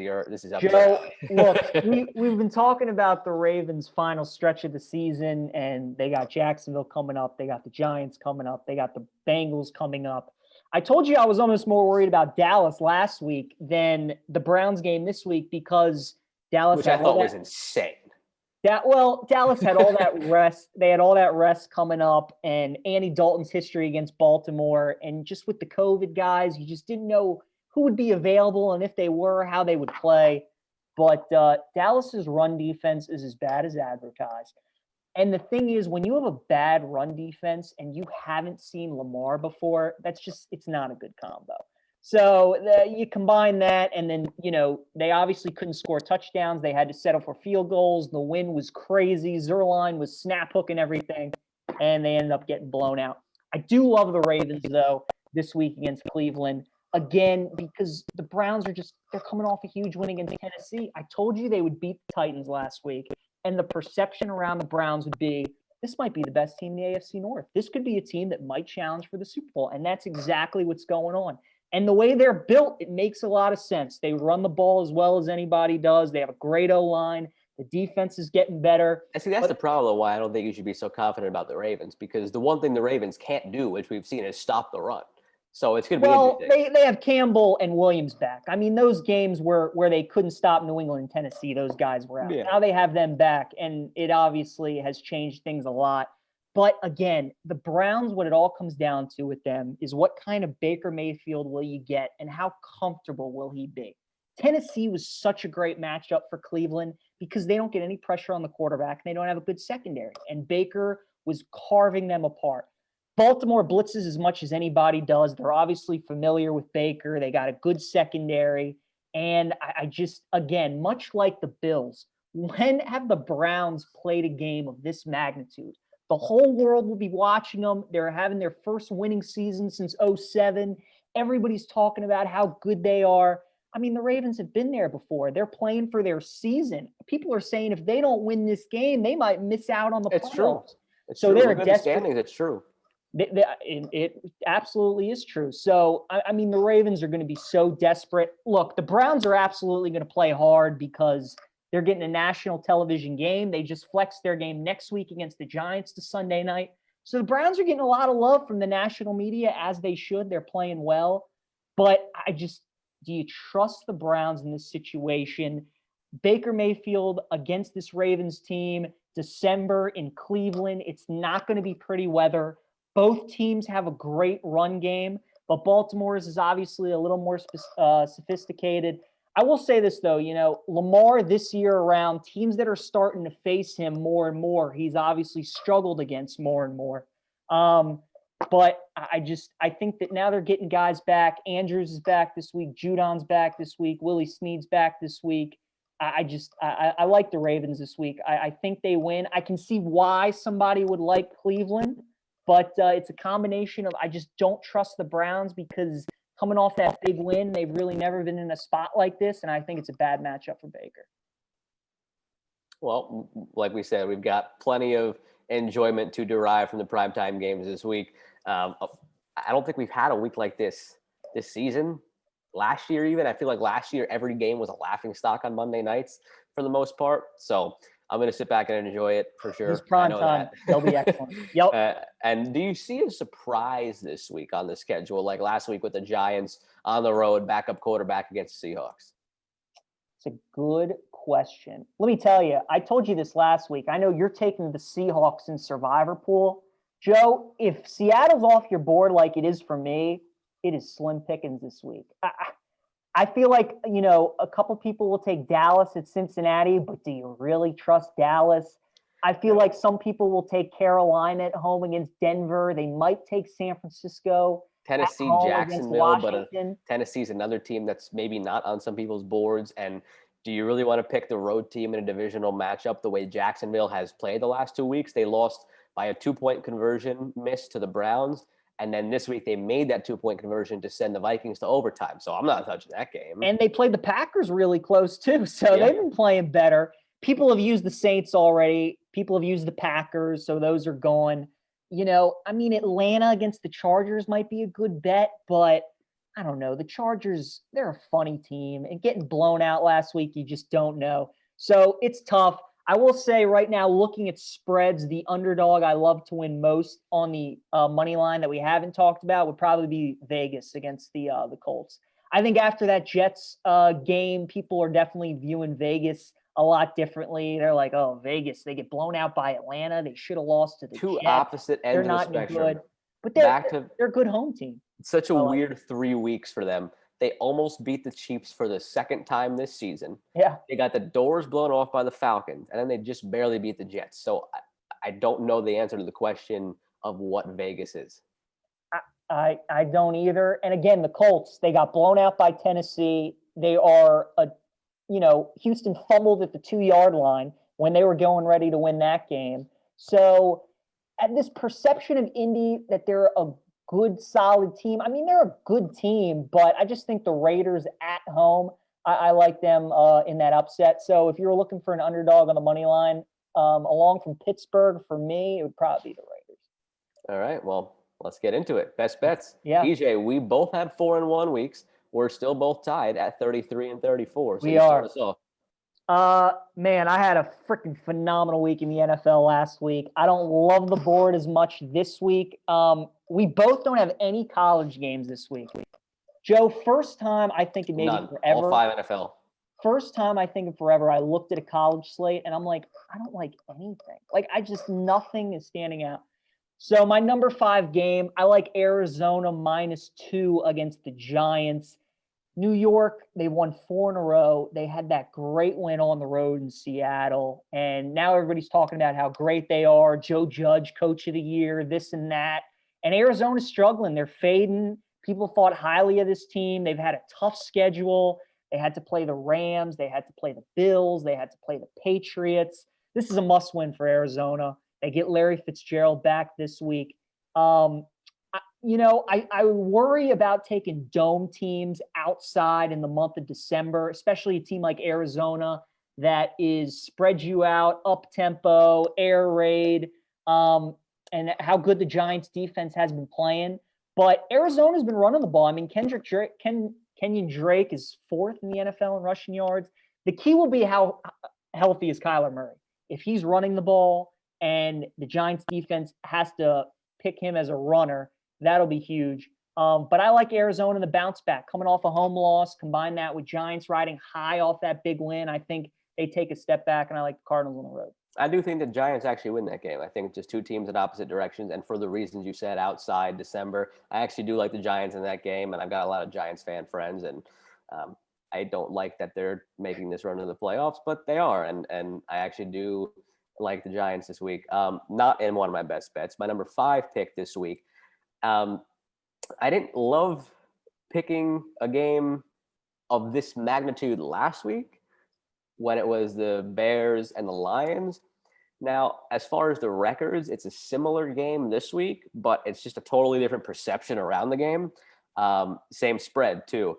is up Joe, look, we've been talking about the Ravens' final stretch of the season, and they got Jacksonville coming up. They got the Giants coming up. They got the Bengals coming up. I told you I was almost more worried about Dallas last week than the Browns game this week because Dallas, which I thought was insane. Dallas had all that rest. They had all that rest coming up, and Andy Dalton's history against Baltimore, and just with the COVID guys, you just didn't know who would be available and if they were, how they would play. But Dallas's run defense is as bad as advertised. And the thing is, when you have a bad run defense and you haven't seen Lamar before, it's not a good combo. So you combine that, and then, they obviously couldn't score touchdowns. They had to settle for field goals. The wind was crazy. Zerline was snap hooking everything, and they ended up getting blown out. I do love the Ravens, though, this week against Cleveland. Again, because the Browns they're coming off a huge win against Tennessee. I told you they would beat the Titans last week, and the perception around the Browns would be, this might be the best team in the AFC North. This could be a team that might challenge for the Super Bowl, and that's exactly what's going on. And the way they're built, it makes a lot of sense. They run the ball as well as anybody does. They have a great O-line. The defense is getting better. I see that's the problem why I don't think you should be so confident about the Ravens, because the one thing the Ravens can't do, which we've seen, is stop the run. So it's going to be Well, interesting. they have Campbell and Williams back. I mean, those games where they couldn't stop New England and Tennessee, those guys were out. Yeah. Now they have them back, and it obviously has changed things a lot. But again, the Browns, what it all comes down to with them is what kind of Baker Mayfield will you get and how comfortable will he be? Tennessee was such a great matchup for Cleveland because they don't get any pressure on the quarterback and they don't have a good secondary. And Baker was carving them apart. Baltimore blitzes as much as anybody does. They're obviously familiar with Baker. They got a good secondary. And I just, again, much like the Bills, when have the Browns played a game of this magnitude? The whole world will be watching them. They're having their first winning season since 2007. Everybody's talking about how good they are. I mean, the Ravens have been there before. They're playing for their season. People are saying if they don't win this game, they might miss out on the playoffs. True. It's so true. they're Look at the standings. It's true. It absolutely is true. So, I mean, the Ravens are going to be so desperate. Look, the Browns are absolutely going to play hard because they're getting a national television game. They just flexed their game next week against the Giants to Sunday night. So the Browns are getting a lot of love from the national media, as they should. They're playing well. But do you trust the Browns in this situation? Baker Mayfield against this Ravens team, December in Cleveland. It's not going to be pretty weather. Both teams have a great run game, but Baltimore's is obviously a little more sophisticated. I will say this, though, Lamar this year around, teams that are starting to face him more and more, he's obviously struggled against more and more. But I think that now they're getting guys back. Andrews is back this week. Judon's back this week. Willie Snead's back this week. I like the Ravens this week. I think they win. I can see why somebody would like Cleveland. But it's a combination of I just don't trust the Browns because coming off that big win, they've really never been in a spot like this, and I think it's a bad matchup for Baker. Well, like we said, we've got plenty of enjoyment to derive from the primetime games this week. I don't think we've had a week like this season. Last year, even, I feel like last year every game was a laughingstock on Monday nights for the most part. So I'm going to sit back and enjoy it for sure. It's prime time. They'll be excellent. Yep. And do you see a surprise this week on the schedule, like last week with the Giants on the road, backup quarterback against the Seahawks? It's a good question. Let me tell you, I told you this last week. I know you're taking the Seahawks in Survivor Pool. Joe, if Seattle's off your board like it is for me, it is slim pickings this week. I feel like, a couple people will take Dallas at Cincinnati, but do you really trust Dallas? I feel like some people will take Carolina at home against Denver. They might take San Francisco. Tennessee, Jacksonville, but Tennessee's another team that's maybe not on some people's boards. And do you really want to pick the road team in a divisional matchup the way Jacksonville has played the last 2 weeks? They lost by a 2-point conversion miss to the Browns. And then this week they made that 2-point conversion to send the Vikings to overtime. So I'm not touching that game. And they played the Packers really close too. So they've been playing better. People have used the Saints already. People have used the Packers. So those are gone. Atlanta against the Chargers might be a good bet, but I don't know. The Chargers, they're a funny team. And getting blown out last week, you just don't know. So it's tough. I will say right now, looking at spreads, the underdog I love to win most on the money line that we haven't talked about would probably be Vegas against the Colts. I think after that Jets game, people are definitely viewing Vegas a lot differently. They're like, oh, Vegas, they get blown out by Atlanta. They should have lost to the Two Jets. opposite ends they're of the not spectrum. Good, but they're a good home team. It's such a weird 3 weeks for them. They almost beat the Chiefs for the second time this season. Yeah. They got the doors blown off by the Falcons, and then they just barely beat the Jets. So I don't know the answer to the question of what Vegas is. I don't either. And again, the Colts, they got blown out by Tennessee. They are Houston fumbled at the 2-yard line when they were going ready to win that game. So at this perception of Indy that they're a good, solid team. I mean, they're a good team, but I just think the Raiders at home, I like them in that upset. So if you're looking for an underdog on the money line, along from Pittsburgh, for me, it would probably be the Raiders. All right, well, let's get into it. Best bets. Yeah. PJ, we both had 4-1 weeks. We're still both tied at 33 and 34. So we are. Man, I had a freaking phenomenal week in the NFL last week. I don't love the board as much this week. We both don't have any college games this week. Joe, first time I think in maybe None. forever. All 5 NFL. First time I think in forever, I looked at a college slate and I'm like, I don't like anything. Like, nothing is standing out. So my number 5 game, I like Arizona -2 against the Giants. New York, they won 4 in a row. They had that great win on the road in Seattle. And now everybody's talking about how great they are. Joe Judge, coach of the year, this and that. And Arizona's struggling. They're fading. People thought highly of this team. They've had a tough schedule. They had to play the Rams. They had to play the Bills. They had to play the Patriots. This is a must win for Arizona. They get Larry Fitzgerald back this week. I worry about taking dome teams outside in the month of December, especially a team like Arizona that is spreads you out, up tempo, air raid, and how good the Giants defense has been playing. But Arizona's been running the ball. I mean, Kenyon Drake is 4th in the NFL in rushing yards. The key will be how healthy is Kyler Murray. If he's running the ball and the Giants defense has to pick him as a runner, that'll be huge. But I like Arizona in the bounce back, coming off a home loss, combine that with Giants riding high off that big win. I think they take a step back, and I like the Cardinals on the road. I do think the Giants actually win that game. I think just two teams in opposite directions, and for the reasons you said outside December, I actually do like the Giants in that game, and I've got a lot of Giants fan friends, and I don't like that they're making this run to the playoffs, but they are, and I actually do like the Giants this week. Not in one of my best bets. My number 5 pick this week. I didn't love picking a game of this magnitude last week when it was the Bears and the Lions. Now, as far as the records, it's a similar game this week, but it's just a totally different perception around the game. Same spread too.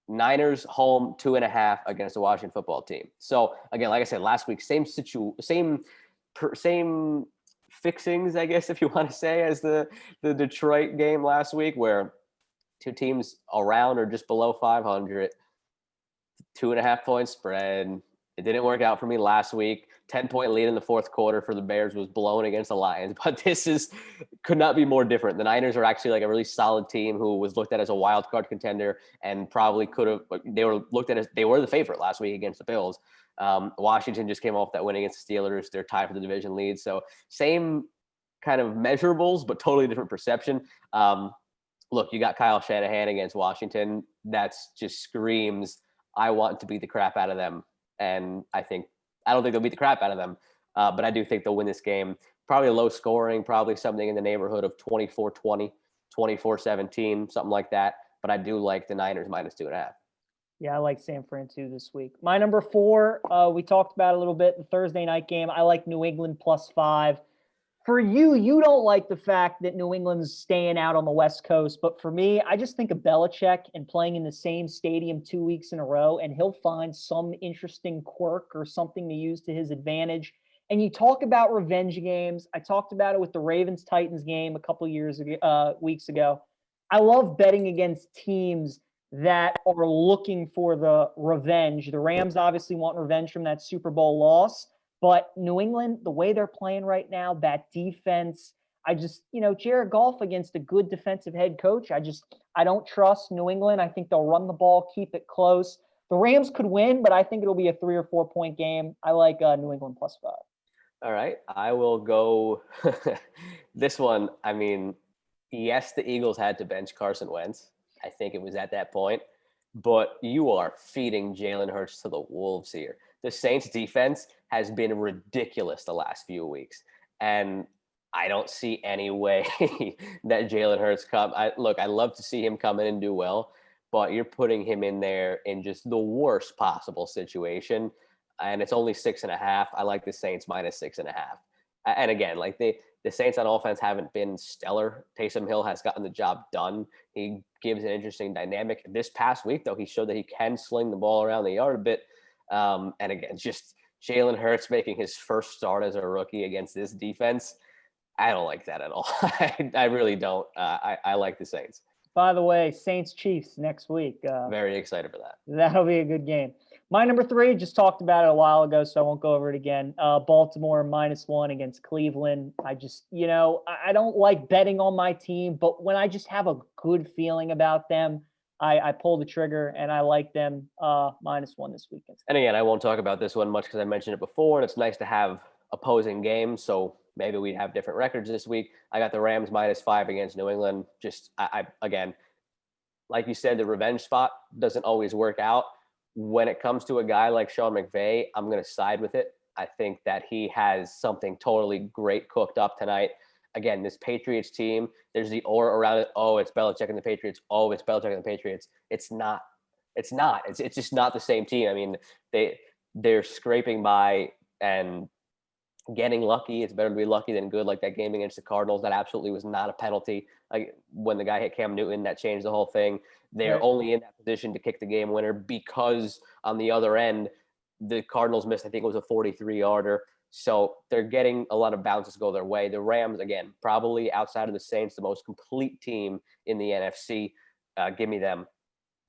Niners home 2.5 against the Washington football team. So again, like I said last week, same fixings, I guess, if you want to say, as the Detroit game last week, where two teams around or just below 500, 2.5 point spread. It didn't work out for me last week. 10-point lead in the fourth quarter for the Bears was blown against the Lions, but could not be more different. The Niners are actually like a really solid team who was looked at as a wild card contender and probably could have. They were looked at as they were the favorite last week against the Bills. Washington just came off that win against the Steelers. They're tied for the division lead, so same kind of measurables, but totally different perception. Look, you got Kyle Shanahan against Washington. That's just screams, I want to beat the crap out of them. And I don't think they'll beat the crap out of them, but I do think they'll win this game. Probably low scoring, probably something in the neighborhood of 24-20, 24-17, something like that. But I do like the Niners -2.5. Yeah, I like San Fran too this week. My number 4, we talked about a little bit, the Thursday night game. I like New England +5. For you don't like the fact that New England's staying out on the West Coast. But for me, I just think of Belichick and playing in the same stadium 2 weeks in a row, and he'll find some interesting quirk or something to use to his advantage. And you talk about revenge games. I talked about it with the Ravens-Titans game a couple weeks ago. I love betting against teams that are looking for the revenge. The Rams obviously want revenge from that Super Bowl loss. But New England, the way they're playing right now, that defense, Jared Goff against a good defensive head coach, I don't trust New England. I think they'll run the ball, keep it close. The Rams could win, but I think it'll be a 3 or 4 point game. I like New England +5. All right, I will go this one. I mean, yes, the Eagles had to bench Carson Wentz. I think it was at that point, but you are feeding Jalen Hurts to the wolves here. The Saints defense has been ridiculous the last few weeks. And I don't see any way that Jalen Hurts I love to see him come in and do well, but you're putting him in there in just the worst possible situation. And it's only 6.5. I like the Saints -6.5. And again, like the Saints on offense haven't been stellar. Taysom Hill has gotten the job done. He gives an interesting dynamic. This past week, though, he showed that he can sling the ball around the yard a bit. And again, just Jalen Hurts making his first start as a rookie against this defense. I don't like that at all. I really don't. I like the Saints. By the way, Saints-Chiefs next week. Very excited for that. That'll be a good game. My number 3, just talked about it a while ago, so I won't go over it again. Baltimore -1 against Cleveland. I just, I don't like betting on my team, but when I just have a good feeling about them, I pull the trigger and I like them -1 this weekend. And again, I won't talk about this one much because I mentioned it before, and it's nice to have opposing games. So maybe we'd have different records this week. I got the Rams -5 against New England. Just I again, like you said, the revenge spot doesn't always work out. When it comes to a guy like Sean McVay, I'm going to side with it. I think that he has something totally great cooked up tonight. Again, this Patriots team, there's the aura around it. Oh, it's Belichick and the Patriots. Oh, it's Belichick and the Patriots. It's not. It's not. It's just not the same team. I mean, they're scraping by and getting lucky. It's better to be lucky than good. Like that game against the Cardinals, that absolutely was not a penalty. Like when the guy hit Cam Newton, that changed the whole thing. They're Right. only in that position to kick the game winner because on the other end, the Cardinals missed, I think it was a 43-yarder. So they're getting a lot of bounces go their way. The Rams, again, probably outside of the Saints, the most complete team in the NFC. Give me them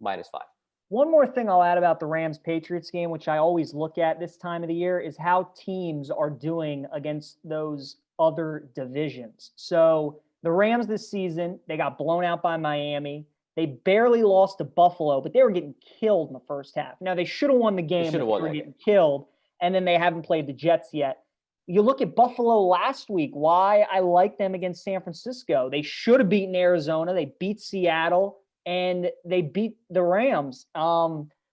-5. One more thing I'll add about the Rams Patriots game, which I always look at this time of the year, is how teams are doing against those other divisions. So the Rams this season, they got blown out by Miami. They barely lost to Buffalo, but they were getting killed in the first half. Now they should have won the game, but they were getting killed, and then they haven't played the Jets yet. You look at Buffalo last week, why I like them against San Francisco. They should have beaten Arizona. They beat Seattle. And they beat the Rams.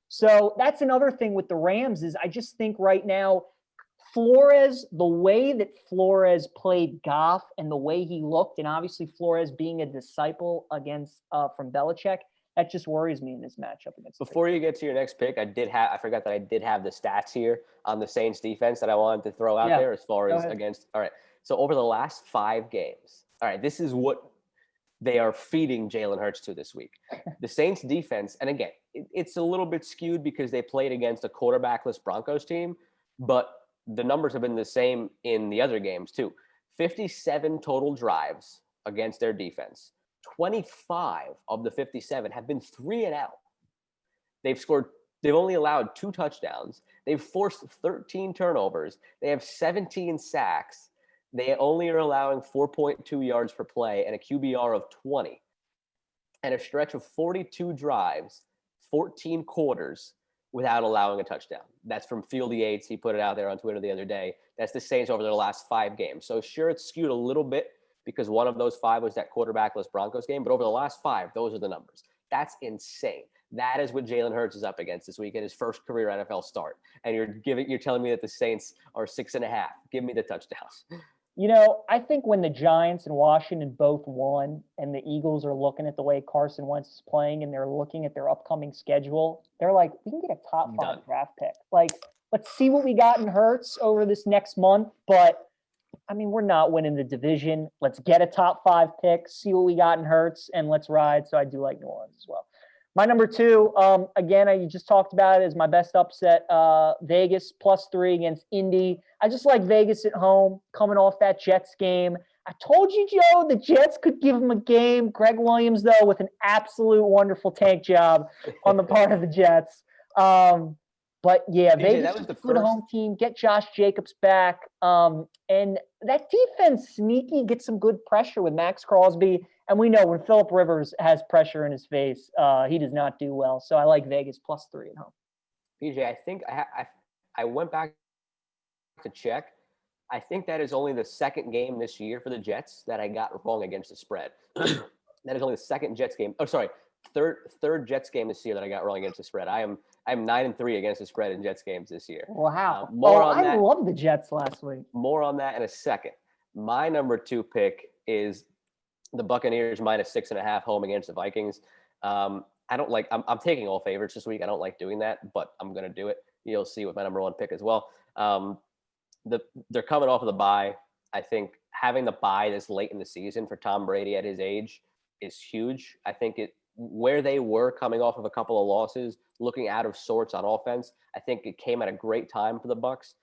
So that's another thing with the Rams is I just think right now, Flores, the way that Flores played Goff and the way he looked, and obviously Flores being a disciple against from Belichick, that just worries me in this matchup against. Before you get to your next pick, I forgot that I did have the stats here on the Saints defense that I wanted to throw out there as far as against. All right. So over the last 5 games, all right, this is what they are feeding Jalen Hurts to this week. The Saints defense, and again, it's a little bit skewed because they played against a quarterbackless Broncos team, but the numbers have been the same in the other games too. 57 total drives against their defense. 25 of the 57 have been 3 and out. They've only allowed 2 touchdowns. They've forced 13 turnovers. They have 17 sacks. They only are allowing 4.2 yards per play and a QBR of 20. And a stretch of 42 drives, 14 quarters without allowing a touchdown. That's from Fieldy Yates. He put it out there on Twitter the other day. That's the Saints over their last 5 games. So sure, it's skewed a little bit because one of those 5 was that quarterbackless Broncos game. But over the last 5, those are the numbers. That's insane. That is what Jalen Hurts is up against this week in his first career NFL start. And you're telling me that the Saints are 6.5. Give me the touchdowns. I think when the Giants and Washington both won and the Eagles are looking at the way Carson Wentz is playing and they're looking at their upcoming schedule, they're like, we can get a top 5 draft pick. Like, let's see what we got in Hurts over this next month. But, I mean, we're not winning the division. Let's get a top 5 pick, see what we got in Hurts, and let's ride. So I do like New Orleans as well. My number 2, again, I just talked about it as my best upset, Vegas +3 against Indy. I just like Vegas at home, coming off that Jets game. I told you, Joe, the Jets could give them a game. Greg Williams, though, with an absolute wonderful tank job on the part of the Jets. But, yeah, Vegas is a good home team. Get Josh Jacobs back. And that defense, sneaky, gets some good pressure with Max Crosby. And we know when Phillip Rivers has pressure in his face, he does not do well. So I like Vegas +3 at home. PJ, I think I went back to check. I think that is only the second game this year for the Jets that I got wrong against the spread. That is only the second Jets game. Oh, sorry, third Jets game this year that I got wrong against the spread. I'm 9-3 against the spread in Jets games this year. Wow. I love the Jets last week. More on that in a second. My number 2 pick is the Buccaneers -6.5 home against the Vikings. I'm taking all favorites this week. I don't like doing that, but I'm going to do it. You'll see with my number 1 pick as well. They're coming off of the bye. I think having the bye this late in the season for Tom Brady at his age is huge. I think where they were coming off of a couple of losses, looking out of sorts on offense, I think it came at a great time for the Bucs.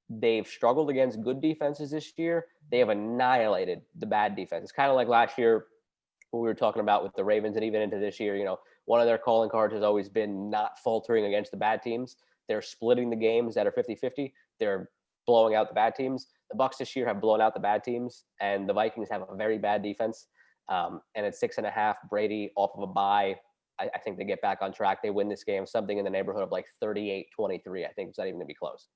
They've struggled against good defenses this year. They have annihilated the bad defense. It's kind of like last year when we were talking about with the Ravens and even into this year, one of their calling cards has always been not faltering against the bad teams. they're splitting the games that are 50-50. They're blowing out the bad teams. The Bucs this year have blown out the bad teams, and the Vikings have a very bad defense. And it's 6.5. Brady off of a bye. I think they get back on track. They win this game, something in the neighborhood of like 38-23. I think it's not even going to be close.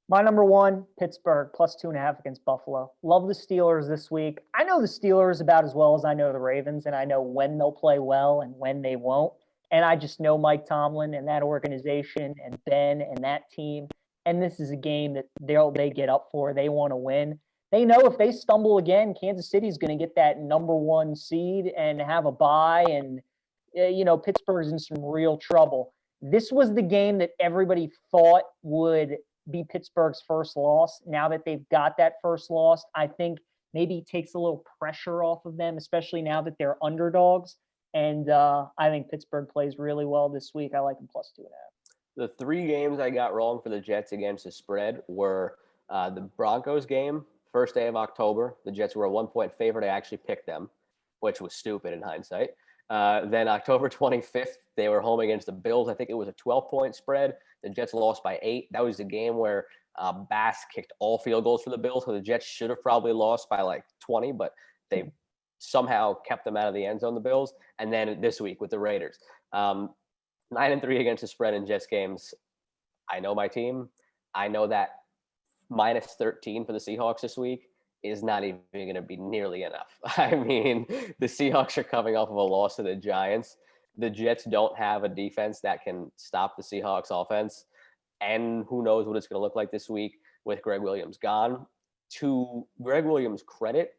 My number one, Pittsburgh, +2.5 against Buffalo. Love the Steelers this week. I know the Steelers about as well as I know the Ravens, and I know when they'll play well and when they won't. And I just know Mike Tomlin and that organization and Ben and that team. And this is a game that they get up for. They want to win. They know if they stumble again, Kansas City is going to get that number one seed and have a bye. And, Pittsburgh's in some real trouble. This was the game that everybody thought would be Pittsburgh's first loss. Now that they've got that first loss, I think maybe it takes a little pressure off of them, especially now that they're underdogs. And I think Pittsburgh plays really well this week. I like them +2.5. The 3 games I got wrong for the Jets against the spread were the Broncos game, first day of October. The Jets were a 1-point favorite. I actually picked them, which was stupid in hindsight. Then October 25th, they were home against the Bills. I think it was a 12-point spread. The Jets lost by 8. That was the game where Bass kicked all field goals for the Bills. So the Jets should have probably lost by like 20, but they somehow kept them out of the end zone, the Bills. And then this week with the Raiders. 9-3 against the spread in Jets games. I know my team. I know that -13 for the Seahawks this week is not even going to be nearly enough. I mean, the Seahawks are coming off of a loss to the Giants. The Jets don't have a defense that can stop the Seahawks offense. And who knows what it's going to look like this week with Greg Williams gone. To Greg Williams' credit,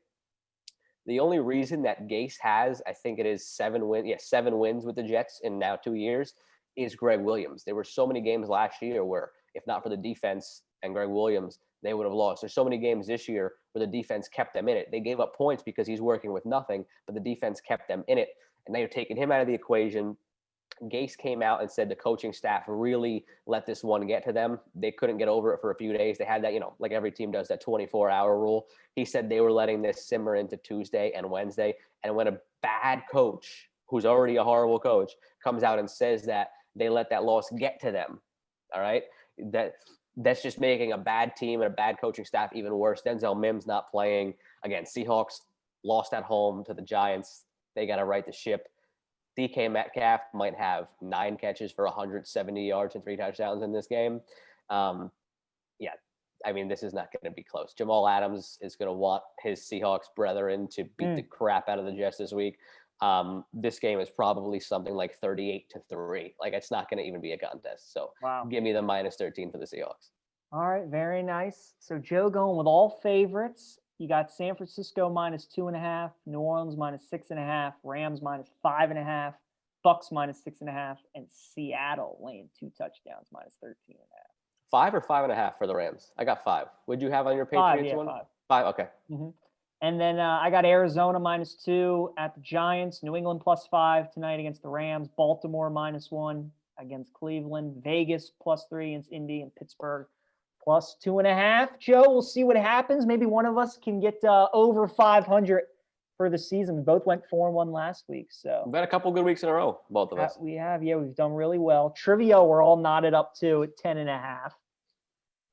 the only reason that Gase has, I think it is 7 wins with the Jets in now 2 years, is Greg Williams. There were so many games last year where, if not for the defense and Greg Williams, they would have lost. There's so many games this year where the defense kept them in it. They gave up points because he's working with nothing, but the defense kept them in it. And now you're taking him out of the equation. Gase came out and said the coaching staff really let this one get to them. They couldn't get over it for a few days. They had that, like every team does, that 24-hour rule. He said they were letting this simmer into Tuesday and Wednesday. And when a bad coach, who's already a horrible coach, comes out and says that they let that loss get to them, all right, that's just making a bad team and a bad coaching staff even worse. Denzel Mims not playing. Again, Seahawks lost at home to the Giants. They got to right the ship. DK Metcalf might have 9 catches for 170 yards and 3 touchdowns in this game. I mean, this is not going to be close. Jamal Adams is going to want his Seahawks brethren to beat the crap out of the Jets this week. This game is probably something like 38-3. Like, it's not going to even be a contest. So Give me the -13 for the Seahawks. All right, very nice. So Joe going with all favorites. You got San Francisco -2.5, New Orleans -6.5, Rams -5.5, Bucks -6.5, and Seattle laying 2 touchdowns -13.5. 5 or 5.5 for the Rams? I got 5. What'd you have on your Patriots one? 5. 5. Okay. Mm-hmm. And then I got Arizona -2 at the Giants, New England +5 tonight against the Rams, Baltimore -1 against Cleveland, Vegas +3 against Indy, and Pittsburgh +2.5. Joe, we'll see what happens. Maybe one of us can get over 500 for the season. We both went 4-1 last week. So we've had a couple good weeks in a row, both of us. We have. Yeah, we've done really well. Trivia, we're all knotted up to at 10.5.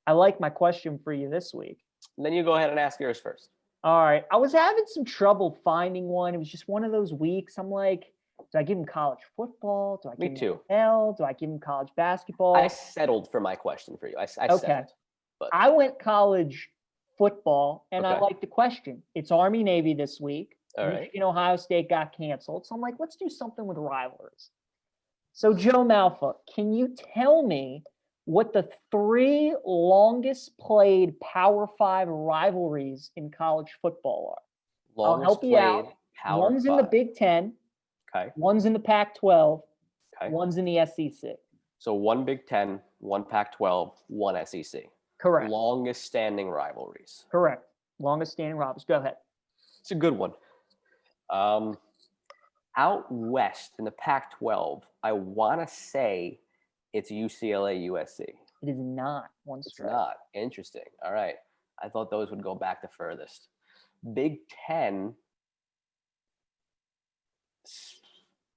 I like my question for you this week. And then you go ahead and ask yours first. All right. I was having some trouble finding one. It was just one of those weeks. I'm like, do I give him college football? Do I give him NFL? Do I give him college basketball? I settled for my question for you. I settled. But I went college football, and I like the question. It's Army-Navy this week. All right. Michigan, Ohio State got canceled. So I'm like, let's do something with rivalries. So Joe Malfa, can you tell me what the 3 longest played Power 5 rivalries in college football are? I'll help you out. One's in the Big Ten. Okay. One's in the Pac-12. Okay. One's in the SEC. So 1 Big Ten, 1 Pac-12, 1 SEC. Correct. Longest standing rivalries. Correct. Longest standing rivalries. Go ahead. It's a good one. Out west in the Pac-12, I want to say it's UCLA, USC. It is not. It's not. Interesting. All right. I thought those would go back the furthest. Big Ten.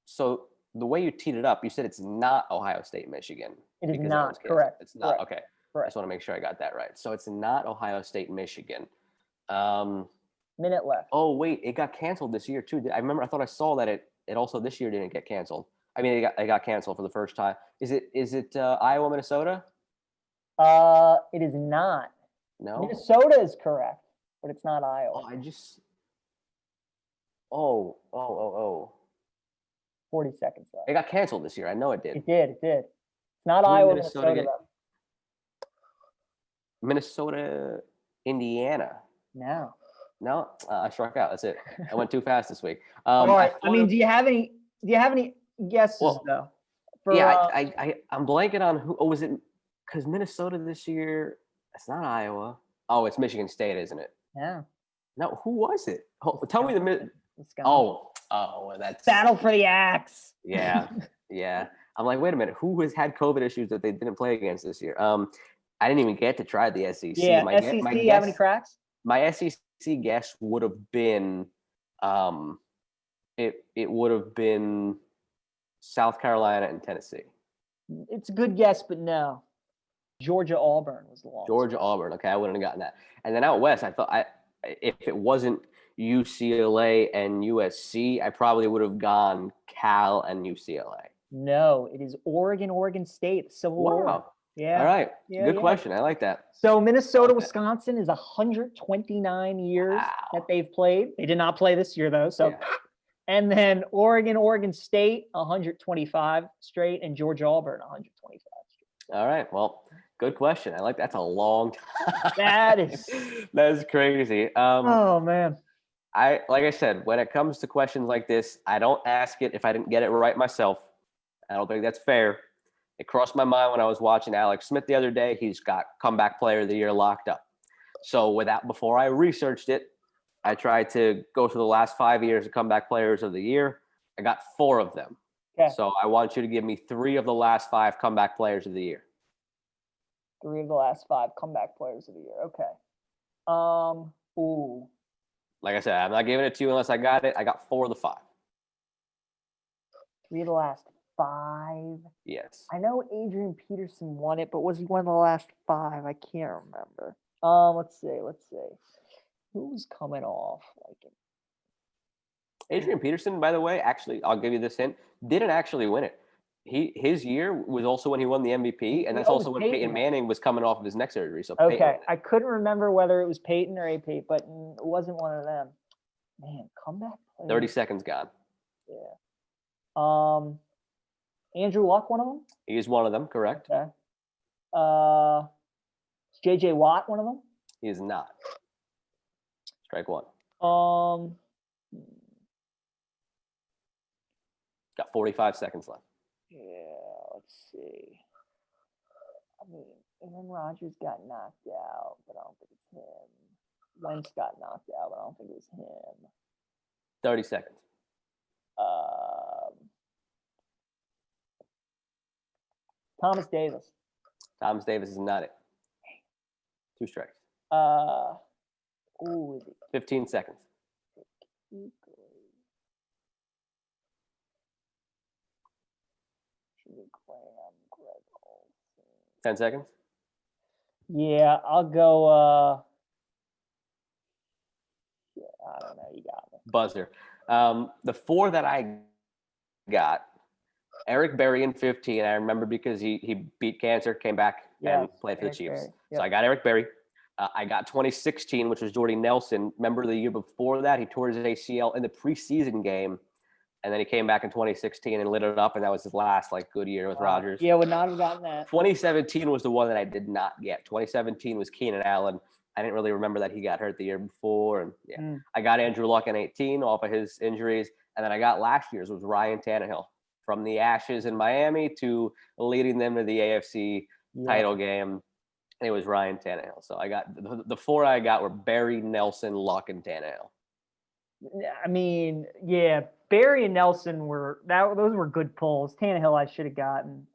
So the way you teed it up, you said it's not Ohio State, Michigan. It is because that not was canceled. correct. It's not. Correct. Okay. I Correct. just want to make sure I got that right. So it's not Ohio State, Michigan. Um, Minute left. oh wait, it got canceled this year too. I remember. I thought I saw that it also this year didn't get canceled. I mean, it got canceled for the first time. Is it Iowa, Minnesota? It is not. No. Minnesota is correct, but it's not Iowa. Oh, I just. Oh. 40 seconds left. It got canceled this year. I know it did. It did. It's not Who did Iowa, Minnesota Minnesota, get? though. Minnesota, Indiana. No. No, I struck out. That's it. I went too fast this week. All right. I thought mean, of- do you have any guesses Well, though? I'm blanking on who. Oh, was it? Because Minnesota this year. It's not Iowa. Oh, it's Michigan State, isn't it? Yeah. No, who was it? Oh, tell me the. Wisconsin. Oh, that's Battle for the axe. Yeah. I'm like, wait a minute. Who has had COVID issues that they didn't play against this year? I didn't even get to try the SEC. Yeah, SEC. You have any cracks? My SEC guess would have been, it would have been South Carolina and Tennessee. It's a good guess, but no. Georgia Auburn was the longest. Georgia Auburn. Okay, I wouldn't have gotten that. And then out west, I thought if it wasn't UCLA and USC, I probably would have gone Cal and UCLA. No, it is Oregon State, Civil War. Wow. Yeah. All right. Yeah, Good yeah. question. I like that. So Minnesota, Okay. Wisconsin is 129 years Wow. that they've played. They did not play this year though. So, Yeah. and then Oregon State 125 straight, and Georgia Auburn 125 straight. All right. Well, good question. I like that's a long time. That is That's crazy. oh man. Like I said, when it comes to questions like this, I don't ask it if I didn't get it right myself. I don't think that's fair. It crossed my mind when I was watching Alex Smith the other day. He's got comeback player of the year locked up. So before I researched it, I tried to go through the last 5 years of comeback players of the year. I got 4 of them. Okay. So I want you to give me 3 of the last 5 comeback players of the year. 3 of the last 5 comeback players of the year. Okay. Ooh. Like I said, I'm not giving it to you unless I got it. I got 4 of the 5. 3 of the last 5. Yes. I know Adrian Peterson won it, but was he one of the last 5? I can't remember. Let's see. Who's coming off? Adrian Peterson, by the way, actually, I'll give you this hint, didn't actually win it. His year was also when he won the MVP, and that's also when Peyton Manning was coming off of his neck surgery. So okay, I couldn't remember whether it was Peyton or AP, but it wasn't one of them. Man, comeback player. 30 seconds gone. Yeah. Andrew Luck, one of them. He is one of them, correct? Okay. Is JJ Watt one of them? He is not. Strike 1. Got 45 seconds left. Yeah, let's see. I mean, Aaron Rodgers got knocked out, but I don't think it's him. Wentz got knocked out, but I don't think it was him. 30 seconds. Thomas Davis. Thomas Davis is not it. 2 strikes. Ooh, 15 seconds. Graham, Greg Olsen. 10 seconds. Yeah, I'll go. Yeah, I don't know. You got me. Buzzer. The 4 that I got, Eric Berry in 15. I remember because he beat cancer, came back and played for the Chiefs. Yep. So I got Eric Berry. I got 2016, which was Jordy Nelson. Remember the year before that, he tore his ACL in the preseason game, and then he came back in 2016 and lit it up, and that was his last good year with Rodgers. Yeah, would not have gotten that. 2017 was the one that I did not get. 2017 was Keenan Allen. I didn't really remember that he got hurt the year before, and I got Andrew Luck in 18 off of his injuries, and then I got last year's was Ryan Tannehill from the ashes in Miami to leading them to the AFC title game. It was Ryan Tannehill. So I got the 4 I got were Berry, Nelson, Luck, and Tannehill. I mean, yeah, Berry and Nelson those were good pulls. Tannehill I should have gotten.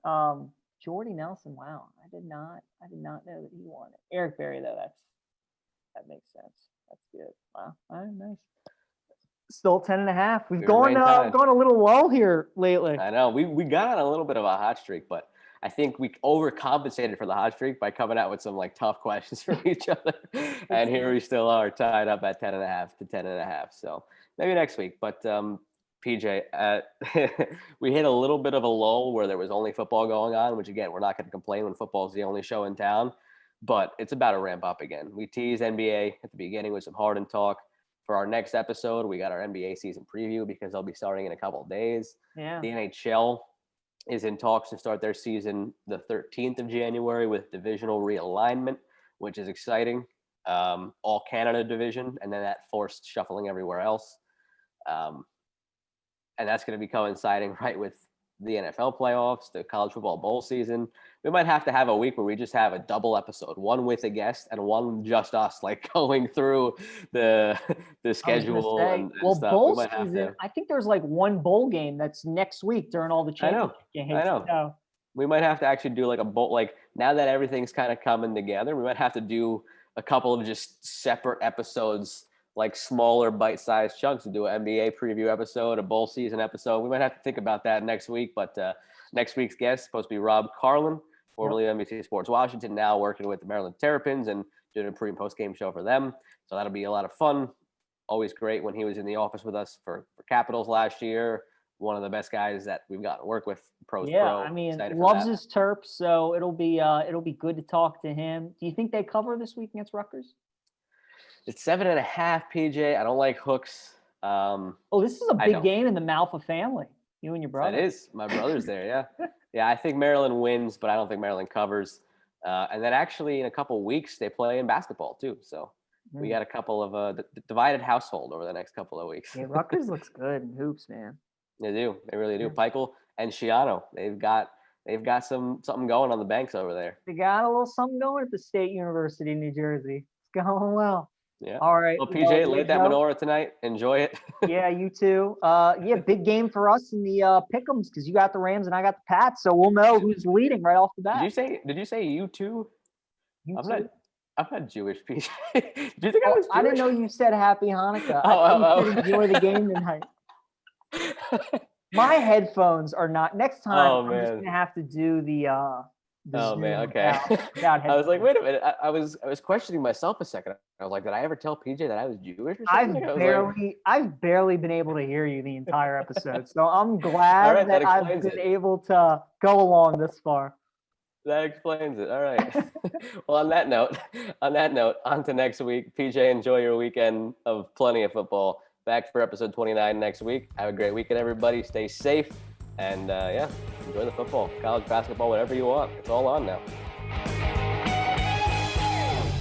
Jordy Nelson, wow, I did not know that he won it. Eric Berry though, that makes sense. That's good. Wow, all right, nice. Still 10.5. We've gone a little low here lately. I know we got on a little bit of a hot streak, but I think we overcompensated for the hot streak by coming out with some like tough questions for each other. And here we still are tied up at 10.5 to 10.5. So maybe next week. But PJ, we hit a little bit of a lull where there was only football going on, which again, we're not going to complain when football is the only show in town, but it's about to ramp up again. We teased NBA at the beginning with some Harden talk. For our next episode, we got our NBA season preview because they'll be starting in a couple of days. Yeah. The NHL is in talks to start their season the 13th of January with divisional realignment, which is exciting. All Canada division, and then that forced shuffling everywhere else. And that's going to be coinciding right with the NFL playoffs, the college football bowl season. We might have to have a week where we just have a double episode, one with a guest and one just us, like going through the schedule and stuff. Bowl season, I think there's like one bowl game that's next week during all the championship games. I know. So we might have to actually do like a bowl. Like now that everything's kind of coming together, we might have to do a couple of just separate episodes, like smaller bite-sized chunks, to do an NBA preview episode, a bowl season episode. We might have to think about that next week, but next week's guest is supposed to be Rob Carlin, formerly of NBC Sports Washington, now working with the Maryland Terrapins and doing a pre- and post-game show for them. So that'll be a lot of fun. Always great when he was in the office with us for Capitals last year. One of the best guys that we've gotten to work with. Pro. I mean, loves his Terps, so it'll be good to talk to him. Do you think they cover this week against Rutgers? It's 7.5, PJ. I don't like hooks. This is a big game in the Malfa family. You and your brother. It is. My brother's there, yeah. Yeah, I think Maryland wins, but I don't think Maryland covers. And then actually in a couple of weeks, they play in basketball too. So we got a couple of divided household over the next couple of weeks. Yeah, Rutgers looks good in hoops, man. They do. They really do. Peichel and Schiano. They've got something going on the banks over there. They got a little something going at the State University in New Jersey. It's going well. Yeah. All right. Well, PJ, light that menorah tonight. Enjoy it. Yeah, you too. Big game for us in the pick'ems because you got the Rams and I got the Pats, so we'll know who's leading right off the bat. Did you say you too? I'm not Jewish, PJ. Do you think I was Jewish? I didn't know you said Happy Hanukkah. I said enjoy the game tonight. My headphones are not. Next time, I'm just gonna have to do the Zoom man, okay. Without I was like, wait a minute. I was questioning myself a second. I was like, did I ever tell PJ that I was Jewish or something? I've barely been able to hear you the entire episode, so I'm glad that I've been able to go along this far. That explains it. All right. Well, on that note, on to next week. PJ, enjoy your weekend of plenty of football. Back for episode 29 next week. Have a great weekend, everybody. Stay safe. And enjoy the football, college basketball, whatever you want. It's all on now.